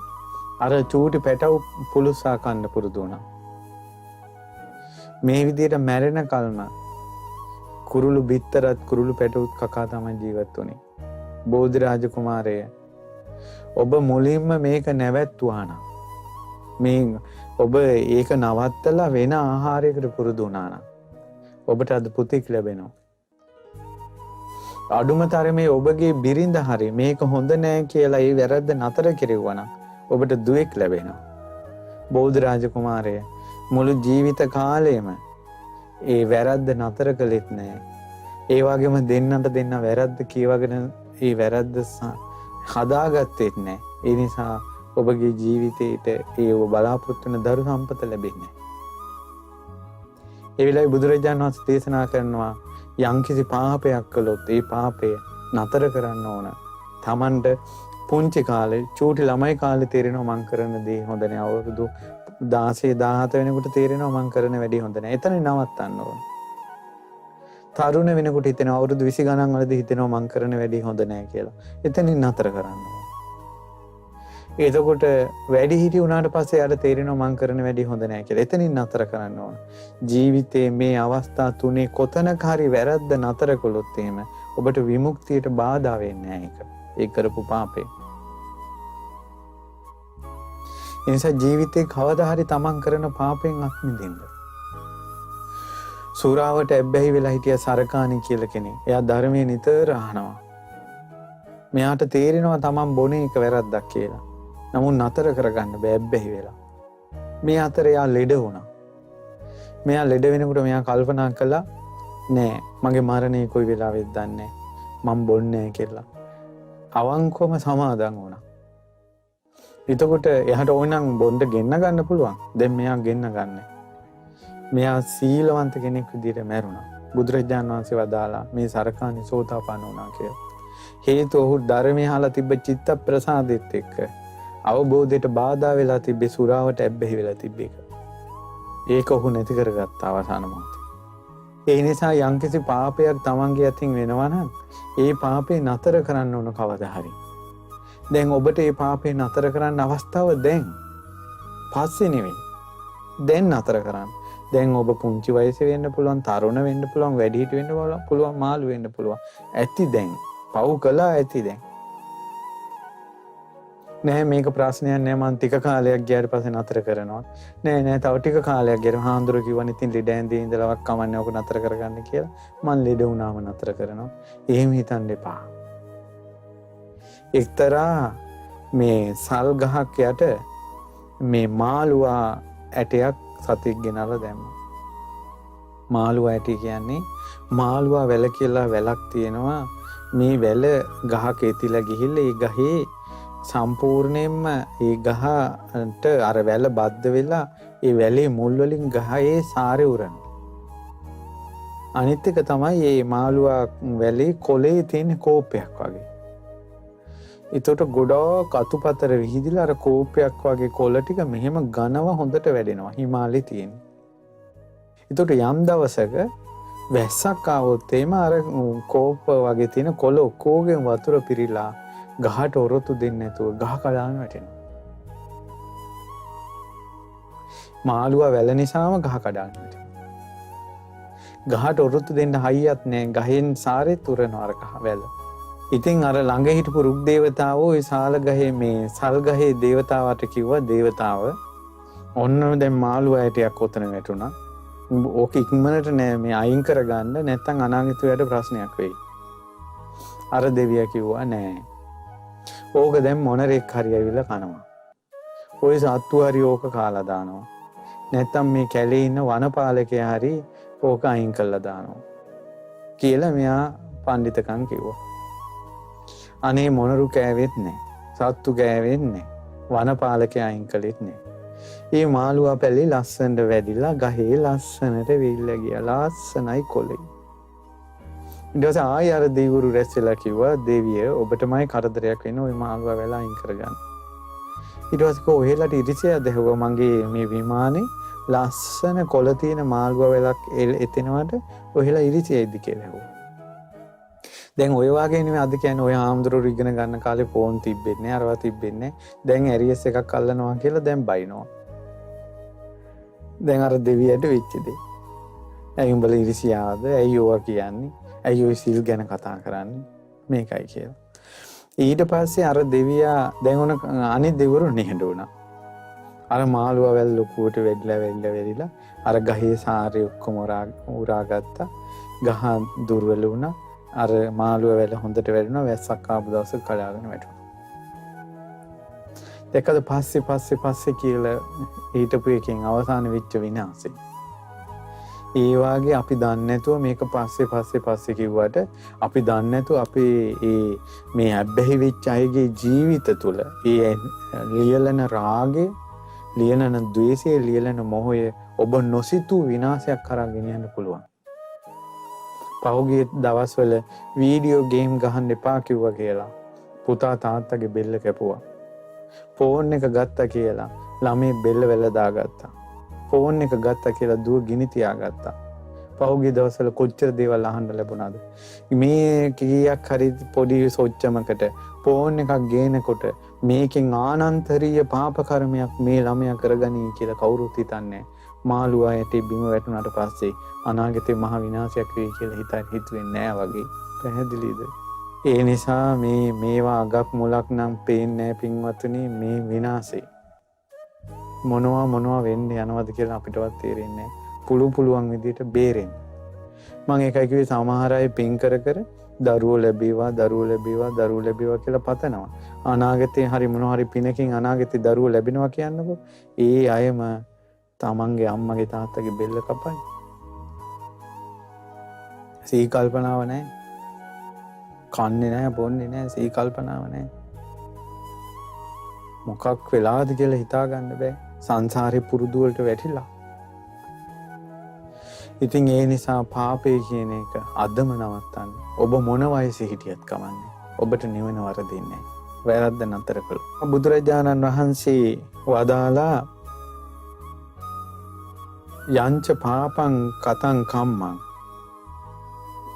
අර චූටි පැටව් පුලුසා කන්න පුරුදු වුණා. මේ විදිහට මැරෙන කල්ම කුරුළු බිත්තරත් කුරුළු පැටවුත් කකා තමයි ජීවත් වුනේ. බෝධිරාජ කුමාරය ඔබ මුලින්ම මේක නැවැත්තුවා නම් මේ ඔබ ඒක නවත්තලා වෙන ආහාරයකට පුරුදු වුණා නම් ඔබට අද පුතෙක් ලැබෙනවා. අඩුම තරමේ ඔබගේ බිරිඳ හරි මේක හොඳ නෑ කියලා ඒ වැරද්ද නතර කෙරුවා නම් ඔබට දුවෙක් ලැබෙනවා. බෝධිරාජ කුමාරය මුළු ජීවිත කාලෙම ඒ වැරද්ද නතර කළෙත් නෑ. ඒ වගේම දෙන්නට දෙන්න වැරද්ද කියවගෙන ඒ වැරද්ද හදාගත්තෙත් නෑ. ඒ නිසා ඔබගේ ජීවිතේට ඒ ඔබ බලාපොරොත්තු වෙන දරු සම්පත ලැබෙන්නේ නෑ. ඒ වෙලාවේ බුදුරජාණන් වහන්සේ දේශනා කරනවා යම්කිසි පාපයක් කළොත් ඒ පාපය නතර කරන්න ඕන. Tamanට පුංචි කාලේ චූටි ළමයි කාලේ තේරෙනවා මං කරන දේ හොඳ නෑ. අවුරුදු 16 17 වෙනකොට තේරෙනවා මං කරන වැඩේ හොඳ නෑ. එතන නවත්තන්න ඕන. තරුණ වෙනකොට හිතෙනවා අවුරුදු 20 ගණන් වලදී හිතෙනවා මං කරන වැඩේ හොඳ නෑ කියලා. එතනින් නතර කරන්න ඕන. එතකොට වැඩි හිටි වුණාට පස්සේ යාට තේරෙනවා මං කරන වැඩේ හොඳ නෑ කියලා. එතනින් නතර කරන්න ඕන. ජීවිතේ මේ අවස්ථා තුනේ කොතනක හරි වැරද්ද නතර කළොත් එහෙම ඔබට විමුක්තියට බාධා වෙන්නේ නෑ ඒක. ඒ කරපු පාපේ. ඒ නිසා ජීවිතේ කවදා හරි තමන් කරන පාපෙන් අත් මිදෙන්න. සූරාවට ඇබ්බැහි වෙලා හිටිය සරකාණි කියලා කෙනෙක්. එයා ධර්මයේ නිතර අහනවා. මෙයාට තේරෙනවා තමන් බොනේ එක වැරද්දක් කියලා. නමුත් නතර කරගන්න බෑ ඇබ්බැහි වෙලා. මේ අතර එයා ලෙඩ වුණා. මෙයා ලෙඩ වෙනකොට මෙයා කල්පනා කළා නෑ මගේ මරණය කොයි වෙලාවෙද දන්නේ මම බොන්නේ නෑ කියලා. අවංකවම සමාදන් වුණා. එතකොට එයාට ඕනනම් බොන්න ගෙන්න ගන්න පුළුවන්. දැන් මෙයා ගෙන්න ගන්න. මෙයා සීලවන්ත කෙනෙක් විදිහට මැරුණා. බුදුරජාණන් වහන්සේ වදාලා මේ සරකාණි සෝතාපන්න වුණා කියලා. හේතුව ඔහු ධර්මයේ අහලා තිබ්බ චිත්ත ප්‍රසාදෙත් එක්ක අවබෝධයට බාධා වෙලා තිබ්බේ සුරාවට ඇබ්බැහි වෙලා තිබ්බ එක. ඒක ඔහු නැති කරගත්තා අවසාන මොහොතේ. ඒ නිසා යම්කිසි පාපයක් තමන්ගේ අතින් වෙනවා නම් ඒ පාපේ නතර කරන්න ඕන කවදා හරි. දැන් ඔබට ඒ පාපේ නතර කරන්න අවස්ථාව දැන්. පස්සේ නෙවෙයි. දැන් නතර කරන්න. දැන් ඔබ පුංචි වයසේ වෙන්න පුළුවන්, තරුණ වෙන්න පුළුවන්, වැඩිහිටි වෙන්න පුළුවන්, මාළු වෙන්න පුළුවන්. ඇති දැන්. පව් කළා ඇති දැන්. නෑ මේක ප්‍රශ්නයක් නෑ මං ටික කාලයක් ගියාට පස්සේ නතර කරනවා. නෑ තව ටික කාලයක් ගියාම හාමුදුරුවෝ කිව්වනේ ඉතින් ලෙඩ ඇඳේ ඉඳලා වක් කමන්නේ ඔක නතර කරගන්න කියලා. මං ලෙඩ වුණාම නතර කරනවා. එහෙම හිතන්න එපා. එක්තරා මේ සල් ගහක් යට මේ මාළුවා ඇටයක් සතෙක් ගෙනල්ලා දැම්මා. මාළුවා ඇටි කියන්නේ මාළුවා වැල කියලා වැලක් තියෙනවා. මේ වැල ගහක එතිලා ගිහිල්ලා ඒ ගහේ සම්පූර්ණයෙන්ම ඒ ගහට අර වැල බද්ධ වෙලා ඒ වැලේ මුල් වලින් ගහේ සාරේ උරනවා. අනිත් එක තමයි මේ මාළුවා වැලේ කොලේ තියෙන කෝපයක් වගේ. ඒතකොට ගොඩක් අතුපතර විහිදිලා අර කෝපයක් වගේ කොළ ටික මෙහෙම ඝනව හොඳට වැඩෙනවා හිමාලයේ තියෙන. ඒතකොට යම් දවසක වැස්සක් ආවොත් එimhe අර කෝප වගේ තියෙන කොළ ඔක්කොගෙන් වතුර පිරීලා ගහට ඔරොත්තු දෙන්නේ නැතුව ගහ කඩාන වැටෙනවා. මාළුවා වැල නිසාම ගහ කඩාන වැටෙනවා. ගහට ඔරොත්තු දෙන්න හයියක් නැහැ. ගහෙන් සාරෙත් උරනවා අර ගහ වැල. ඉතින් අර ළඟ හිටපු රුක් දේවතාවෝ ඒ සාල ගහේ මේ සල් ගහේ දේවතාවට කිව්වා දේවතාව ඔන්න දැන් මාළුවා ඇටයක් ඔතන වැටුණා. ඕක ඉක්මනට නෑ මේ අයින් කරගන්න නැත්නම් අනාගතයට ප්‍රශ්නයක් වෙයි. අර දෙවියා කිව්වා නෑ. ඕක දැන් මොනරෙක් හරි ඇවිල්ලා කනවා. ඔය සත්තු හරි ඕක කාලා දානවා. නැත්නම් මේ කැලේ ඉන්න වනපාලකයා හරි ඕක අයින් කළා දානවා. කියලා මෙයා පඬිතකම් කිව්වා. අනේ මොනරු කෑවෙත් නෑ. සත්තු කෑවෙත් නෑ. වනපාලකයා අයින් කළෙත් නෑ. ඒ මාළුවා පැලේ ලස්සනට වැඩිලා ගහේ ලස්සනට විල්ල ගියා. ලස්සනයි කොළේ. ඊට පස්සේ ආයෙ අර දෙවිවරු රැස්ලා කිව්වා දෙවිය ඔබටමයි කරදරයක් වෙන්නේ ওই මාළුවා වෙලා අයින් කරගන්න. ඊට පස්සේ ඔහෙලට ඉරිසියා දැහුවා මගේ මේ විමානේ ලස්සන කොළ තියෙන මාළුවා වෙලක් එතනවට ඔහෙලා ඉරිසියයිද කියලා ඇහුවා. දැන් ඔය වගේ නෙමෙයි අද කියන්නේ ඔය ආම්දුරු ඉගෙන ගන්න කාලේ ෆෝන් තිබෙන්නේ අරවා තිබෙන්නේ. දැන් ඇරියස් එකක් අල්ලනවා කියලා දැන් බයිනවා. දැන් අර දෙවියට වෙච්ච දේ. ඇයි උඹලා ඉරිසියාද? ඇයි ඔවා කියන්නේ? ඇයි ඔය සිල් ගැන කතා කරන්නේ? මේකයි කියලා. ඊට පස්සේ අර දෙවියා දැන් උන අනිත් දෙවිවරු නිහඬ වුණා. අර මාළුවා වැල් ලොකුවට වෙඩිලා අර ගහේ සාරේ ඔක්කොම උරාගත්තා. ගහ දුර්වල වුණා. අර මාළුවා වැල හොඳට වැඩුණා. වැස්සක් ආපු දවසක කඩාගෙන වැටුණා. දෙකද පස්සේ කියලා හිටපු එකෙන් අවසාන වෙච්ච විනාශය. ඒ වාගේ අපි දන්නේ නැතුව මේක පස්සේ කිව්වට අපි දන්නේ නැතුව අපි මේ අබ්බැහි වෙච්ච අයගේ ජීවිත තුළ ඒ ලියලන රාගය, ලියලන ද්වේෂය, ලියලන මොහය ඔබ නොසිතූ විනාශයක් කරා ගෙනියන්න පුළුවන්. පහුගිය දවස්වල වීඩියෝ ගේම් ගහන්න එපා කිව්වා කියලා පුතා තාත්තගේ බෙල්ල කැපුවා. ෆෝන් එක ගත්තා කියලා ළමයි බෙල්ල වෙල දාගත්තා. ෆෝන් එක ගත්තා කියලා දුව ගිනි තියාගත්තා. පහුගිය දවස්වල කොච්චර දේවල් අහන්න ලැබුණාද? මේ කීයක් හරි පොඩි සොච්චමකට ෆෝන් එකක් ගේනකොට මේකෙන් ආනන්තරීය පාප කර්මයක් මේ ළමයා කරගනී කියලා කවුරුත් හිතන්නේ. මාළුවා ඇටේ බිම වැටුණාට පස්සේ අනාගතේ මහ විනාශයක් වෙයි කියලා හිතුවේ නෑ වගේ. පැහැදිලිද? ඒ නිසා මේවා අගක් මුලක් නම් පේන්නේ පින්වත්නි මේ විනාශේ මොනවා වෙන්න යනවද කියලා අපිටවත් තේරෙන්නේ නැහැ. පුළුවන් විදිහට බේරෙන්න. මම ඒකයි කිව්වේ සමහර අය පින් කර දරුවෝ ලැබේවා කියලා පතනවා. අනාගතේ හරි මොනවා හරි පිනකින් අනාගතේ දරුවෝ ලැබෙනවා කියන්නකො. ඒ අයම තමන්ගේ අම්මගේ තාත්තගේ බෙල්ල කපයි. සී කල්පනාව නැහැ. කන්නේ නැහැ, බොන්නේ නැහැ, සී කල්පනාව නැහැ. මොකක් වෙලාද කියලා හිතා ගන්න බෑ. සංසාරේ පුරුදු වලට වැටිලා. ඉතින් ඒ නිසා පාපේ කියන එක අදම නවත්තන්න. ඔබ මොන වයසේ හිටියත් කමන්නේ. ඔබට නිවන වරදින්නේ නැහැ. වැරද්ද නතර කළා. බුදුරජාණන් වහන්සේ වදාලා යංච පාපං කතං කම්මං.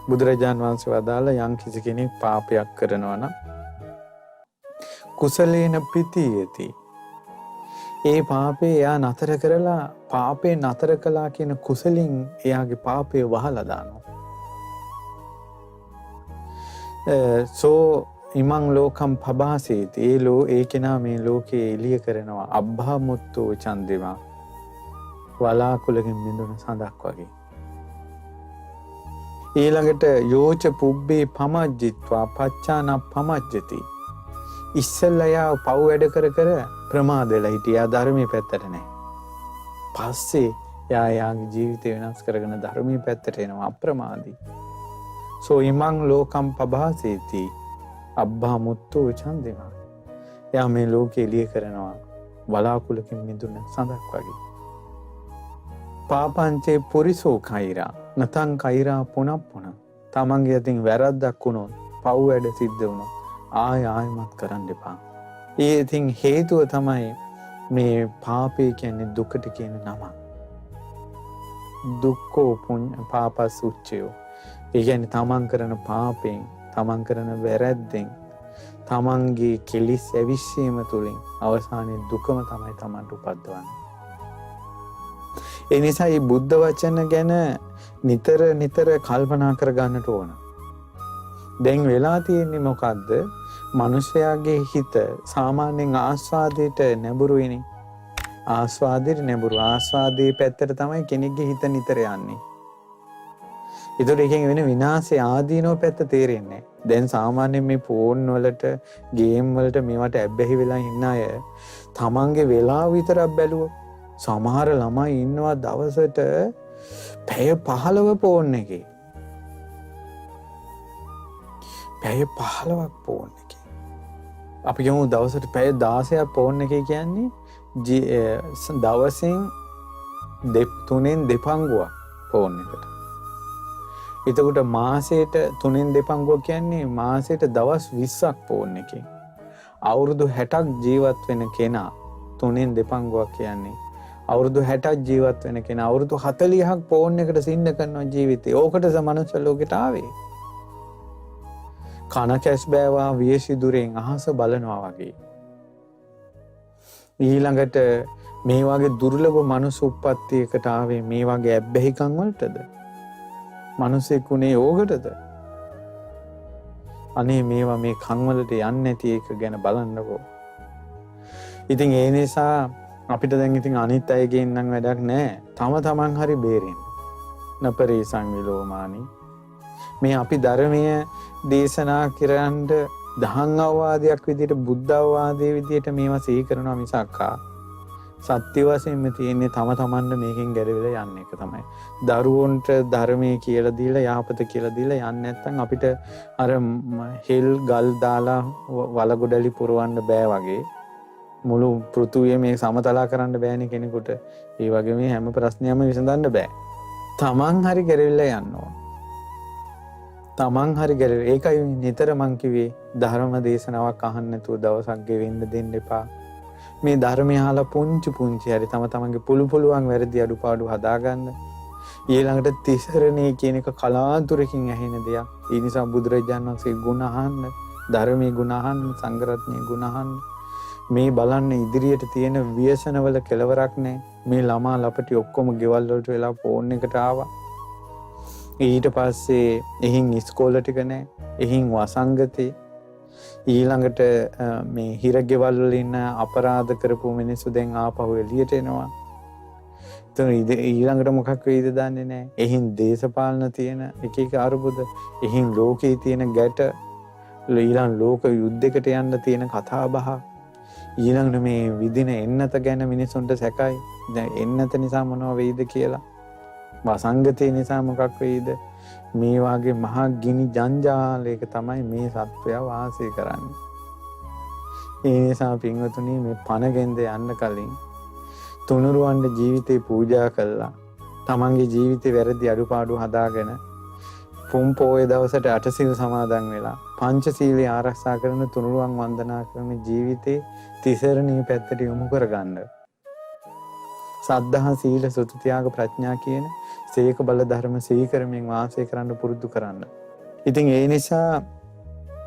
බුදුරජාණන් වහන්සේ වදාලා යම් කිසි කෙනෙක් පාපයක් කරනවා නම් කුසලේන පිතියති. ඒ පාපේ එයා නතර කරලා පාපේ නතර කළා කියන කුසලින් එයාගේ පාපය වහලා දානවා. සෝ ඉමං ලෝකම් පබාසේති. ඒ කෙනා මේ ලෝකේ එළිය කරනවා. අබ්බාමුත්තෝ චන්දිමා. වලාකුලකින් මිදුණු සඳක් වගේ. ඊළඟට යෝච පුබ්බේ පමජ්ජිත්වා පච්චාන පමජ්ජති. ඉස්සෙල්ලා යා පව් වැඩ කර කර ප්‍රමාද වෙලා හිටියා ධර්මයේ පැත්තට නෑ. පස්සේ යාගේ ජීවිතය වෙනස් කරගෙන ධර්මයේ පැත්තට එනවා අප්‍රමාදී. සෝ ඉමං ලෝකම් පබාසේති අබ්බා මුත්තෝ චන්දිමා. යා මේ ලෝකෙ එළිය කරනවා වලාකුලකින් මිදුන සඳක් වගේ. පාපංචේ පුරිසෝ කෛරා නතං කෛරා පුනප්පුන. තමන්ගේ අතින් වැරද්දක් වුණොත් පව් වැඩ සිද්ධ වුණොත් ආයමත් කරන්න එපා. ඒ ඉතින් හේතුව තමයි මේ පාපය කියන්නේ දුකට කියන නම. දුක්ඛෝ පාපස් උච්චයෝ. ඒ කියන්නේ තමන් කරන පාපෙන්, තමන් කරන වැරැද්දෙන්, තමන්ගේ කෙලිස් ඇවිස්සීම තුළින් අවසානයේ දුකම තමයි තමන්ට උපද්දවන්නේ. ඒ නිසා මේ බුද්ධ වචන ගැන නිතර කල්පනා කර ගන්නට ඕන. දැන් වෙලා තියෙන්නේ මොකද්ද? මනුෂයාගේ හිත සාමාන්‍යයෙන් ආස්වාදයට නැඹුරුයිනේ. ආස්වාදයට නැඹුරු. ආස්වාදයේ පැත්තට තමයි කෙනෙක්ගේ හිත නිතර යන්නේ. ඒතකොට එකෙන් වෙන විනාශය ආදීනෝ පැත්ත තේරෙන්නේ නැහැ. දැන් සාමාන්‍යයෙන් මේ ෆෝන් වලට, ගේම් වලට මේවට ඇබ්බැහි වෙලා ඉන්න අය තමන්ගේ වෙලාව විතරක් බැලුවොත් සමහර ළමයි ඉන්නවා දවසට පැය 15 ෆෝන් එකේ. පැය 15ක් ෆෝන් එකේ. අපි කියමු දවසට පැය 16ක් ෆෝන් එකේ කියන්නේ දවසෙන් 3න් දෙපංගුවක් ෆෝන් එකට. එතකොට මාසෙට 3න් දෙපංගුව කියන්නේ මාසෙට දවස් 20ක් ෆෝන් එකේ. අවුරුදු 60ක් ජීවත් වෙන කෙනා 3න් දෙපංගුවක් කියන්නේ අවුරුදු 60ක් ජීවත් වෙන කෙනා අවුරුදු 40ක් ෆෝන් එකට සින්න කරනවා ජීවිතේ. ඕකටද මනුස්ස ලෝකෙට ආවේ. කන කැස් බෑවා වියසිදුරෙන් අහස බලනවා වගේ. ඊළඟට මේ වගේ දුර්ලභ මනුස්ස උප්පත්තියකට ආවේ මේ වගේ ඇබ්බැහිකම් වලටද? මනුස්සෙකුනේ ඕකටද? අනේ මේවා මේ කන් වලට යන්නේ නැති එක ගැන බලන්නකෝ. ඉතින් ඒ නිසා අපිට දැන් ඉතින් අනිත් අයගෙන් නම් වැඩක් නැහැ. තමන් හරි බේරෙන්න. නපරේ සංවිලෝමානි. මේ අපි ධර්මයේ දේශනා කරන්න දහං අවවාදයක් විදිහට බුද්ධ අවවාදයේ විදිහට මේවා සිහි කරනවා මිසක් සත්‍ය වශයෙන්ම තියෙන්නේ තමන්ට මේකෙන් ගැලවිලා යන්න එක තමයි. දරුවන්ට ධර්මයේ කියලා දීලා යහපත කියලා දීලා යන්නේ නැත්නම් අපිට අර හෙල් ගල් දාලා වලගොඩලි පුරවන්න බෑ වගේ. මුළු පෘථුවිය මේ සමතලා කරන්න බෑනේ කෙනෙකුට. ඒ වගේ මේ හැම ප්‍රශ්නයක්ම විසඳන්න බෑ. තමන් හරි ගැලවිලා යන්න ඕන. තමන් හරි ගැලවෙ. ඒකයි නිතර මං කිව්වේ ධර්ම දේශනාවක් අහන්න නැතුව දවසක් ගෙවෙන්න දෙන්න එපා. මේ ධර්මය අහලා පුංචි හරි තමන්ගේ පුළුවන් වැරදි අඩුපාඩු හදාගන්න. ඊළඟට තිසරණේ කියන එක කලාතුරකින් ඇහෙන දෙයක්. ඒ නිසා බුදුරජාණන් වහන්සේ ගුණ අහන්න, ධර්මයේ ගුණ අහන්න, සංඝ රත්නයේ ගුණ අහන්න. මේ බලන්න ඉදිරියට තියෙන ව්‍යසනවල කෙලවරක් නැහැ. මේ ළමා ලපටි ඔක්කොම ගෙවල් වලට වෙලා ෆෝන් එකට ආවා. ඊට පස්සේ එහින් ඉස්කෝල ටික නැහැ. එහින් වසංගතේ. ඊළඟට මේ හිරගෙවල් වල ඉන්න අපරාධ කරපු මිනිස්සු දැන් ආපහු එළියට එනවා. ඊළඟට මොකක් වෙයිද දන්නේ නැහැ. එහින් දේශපාලන තියෙන එක අරුබුද, එහින් ලෝකේ තියෙන ගැට, ඊළඟ ලෝක යුද්ධයකට යන්න තියෙන කතා බහ, ඊළඟට මේ විදින එන්නත ගැන මිනිසුන්ට සැකයි. දැන් එන්නත නිසා මොනව වෙයිද කියලා. වසංගතේ නිසා මොකක් වෙයිද? මේ වාගේ මහා ගිනි ජංජාලයක තමයි මේ සත්වයා වාසය කරන්නේ. ඒ නිසා පින්වතුනි මේ පණගෙන්ද යන්න කලින් තුනුරුවන්ගේ ජීවිතේ පූජා කළා. තමන්ගේ ජීවිතේ වැරදි අඩුපාඩු හදාගෙන පොම්පෝයේ දවසට අටසිල් සමාදන් වෙලා පංචශීලයේ ආරක්ෂා කරන තුනුරුවන් වන්දනා කරන ජීවිතේ තිසරණී පැත්තට යොමු කරගන්න. සද්ධා සීල සුතු ත්‍යාග ප්‍රඥා කියන සීක බල ධර්ම සිහි කරමින් වාසය කරන්න පුරුදු කරන්න. ඉතින් ඒ නිසා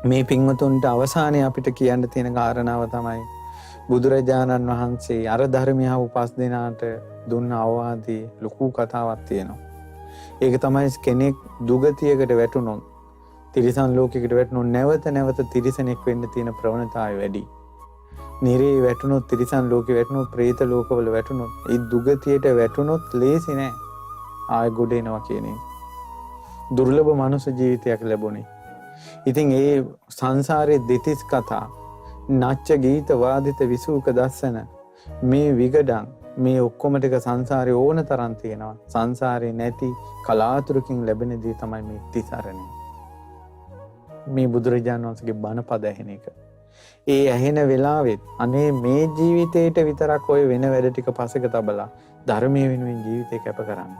මේ පින්වතුන්ට අවසානයේ අපිට කියන්න තියෙන කාරණාව තමයි බුදුරජාණන් වහන්සේ අර ධර්මය උපස්දිනාට දුන්න අවවාදී ලොකු කතාවක් තියෙනවා. ඒක තමයි කෙනෙක් දුගතියකට වැටුණොත්, තිරිසන් ලෝකයකට වැටුණොත් නැවත තිරිසනෙක් වෙන්න තියෙන ප්‍රවණතාවය වැඩි. නිරේ වැටුණොත්, තිරිසන් ලෝකෙ වැටුණොත්, പ്രേත ලෝකවල වැටුණොත්, ඒ දුගතියට වැටුණොත් ලේසි නෑ ආය ගොඩ එනවා කියන්නේ. දුර්ලභ මනුෂ්‍ය ජීවිතයක් ලැබුණේ. ඉතින් ඒ සංසාරයේ දෙතිස් කතා නච්ච ගීත වාදිත විසූක දස්සන මේ විගඩන් මේ ඔක්කොම ටික සංසාරේ ඕන තරම් තියෙනවා. සංසාරේ නැති කලාතුරකින් ලැබෙන දේ තමයි මේ තිසරණය. මේ බුදුරජාණන් වහන්සේගේ බණ පද ඇහෙන එක. ඒ ඇහෙන වෙලාවෙත් අනේ මේ ජීවිතේට විතරක් ඔය වෙන වැඩ ටික පසෙක තබලා ධර්මයේ වෙනුවෙන් ජීවිතේ කැප කරන්න.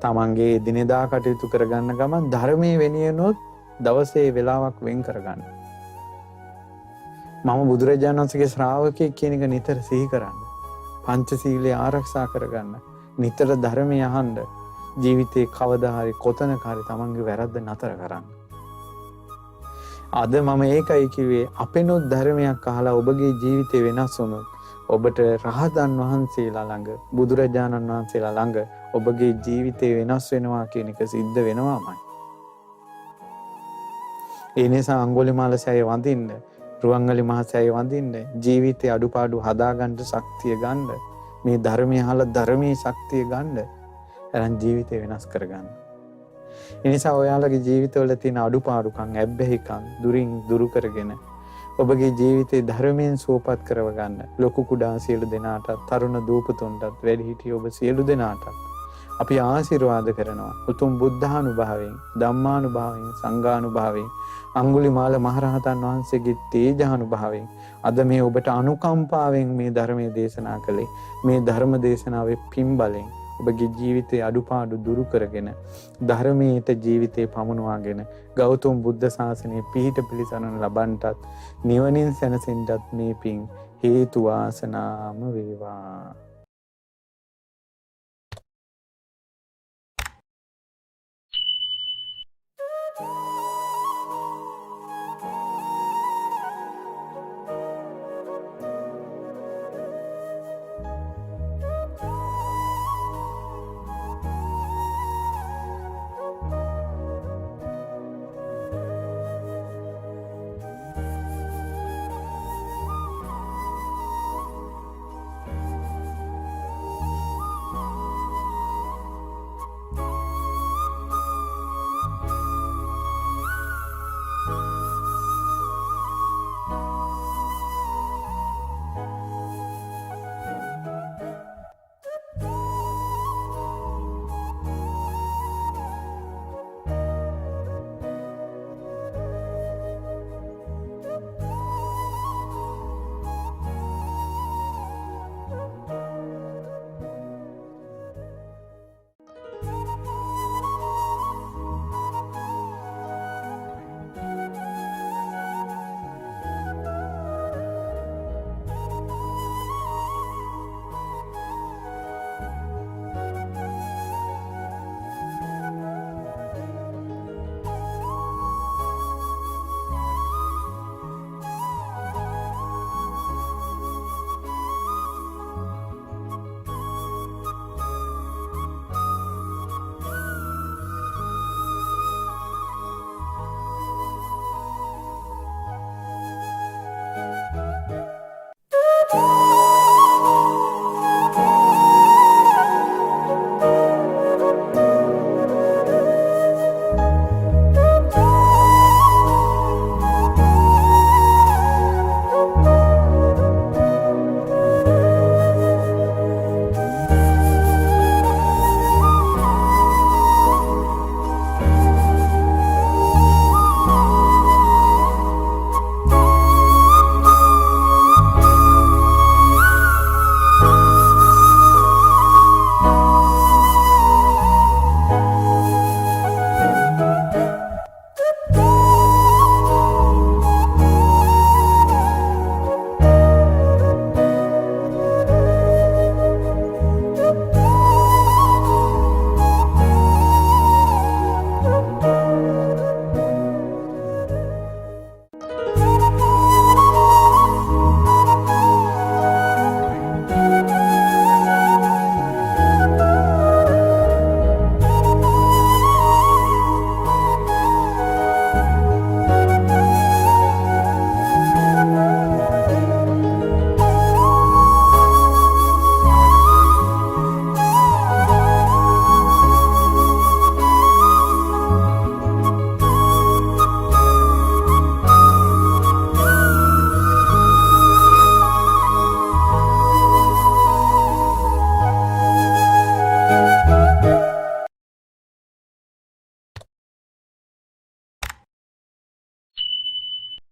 තමන්ගේ දිනෙදා කටයුතු කරගන්න ගමන් ධර්මයේ වෙනුවෙනොත් දවසේ වෙලාවක් වෙන් කරගන්න. මම බුදුරජාණන් වහන්සේගේ ශ්‍රාවකයෙක් කියන එක නිතර සිහි කරන්න. පංචශීලයේ ආරක්ෂා කරගන්න. නිතර ධර්මය අහන්න. ජීවිතේ කවදා හරි කොතනක හරි තමන්ගේ වැරද්ද නතර කරන්න. අද මම ඒකයි කිව්වේ අපෙනොත් ධර්මයක් අහලා ඔබගේ ජීවිතේ වෙනස් වුණොත් ඔබට රහතන් වහන්සේලා ළඟ බුදුරජාණන් වහන්සේලා ළඟ ඔබගේ ජීවිතේ වෙනස් වෙනවා කියන එක සිද්ධ වෙනවාමයි. ඒ නිසා අඟුලිමාල සෑය වඳින්න, රුවන්වැලි මහ සෑය වඳින්න, ජීවිතේ අඩුපාඩු හදාගන්න ශක්තිය ගන්න, මේ ධර්මය අහලා ධර්මයේ ශක්තිය ගන්න, එරන් ජීවිතේ වෙනස් කරගන්න. ඒ නිසා ඔයාලගේ ජීවිතවල තියෙන අඩුපාඩුකම්, ඇබ්බැහිකම් දුරින් දුරු කරගෙන ඔබගේ ජීවිතේ ධර්මයෙන් සුවපත් කරව ගන්න. ලොකු කුඩා සියලු දෙනාටත්, තරුණ දූපතුන්ටත්, වැඩිහිටියෝ ඔබ සියලු දෙනාටත් අපි ආශිර්වාද කරනවා. උතුම් බුද්ධානුභාවයෙන්, ධම්මානුභාවයෙන්, සංඝානුභාවයෙන්, අඟුලිමාල මහරහතන් වහන්සේගේ තේජානුභාවයෙන් අද මේ ඔබට අනුකම්පාවෙන් මේ ධර්මයේ දේශනා කළේ. මේ ධර්ම දේශනාවේ පින් බලෙන් ඔබගේ ජීවිතයේ අඩුපාඩු දුරු කරගෙන ධර්මයට ජීවිතේ පමුණවාගෙන ගෞතම බුද්ධ ශාසනයේ පිහිට පිළිසරණ ලබන්නටත් නිවනින් සැනසෙන්නටත් මේ පින් හේතු වාසනාම වේවා.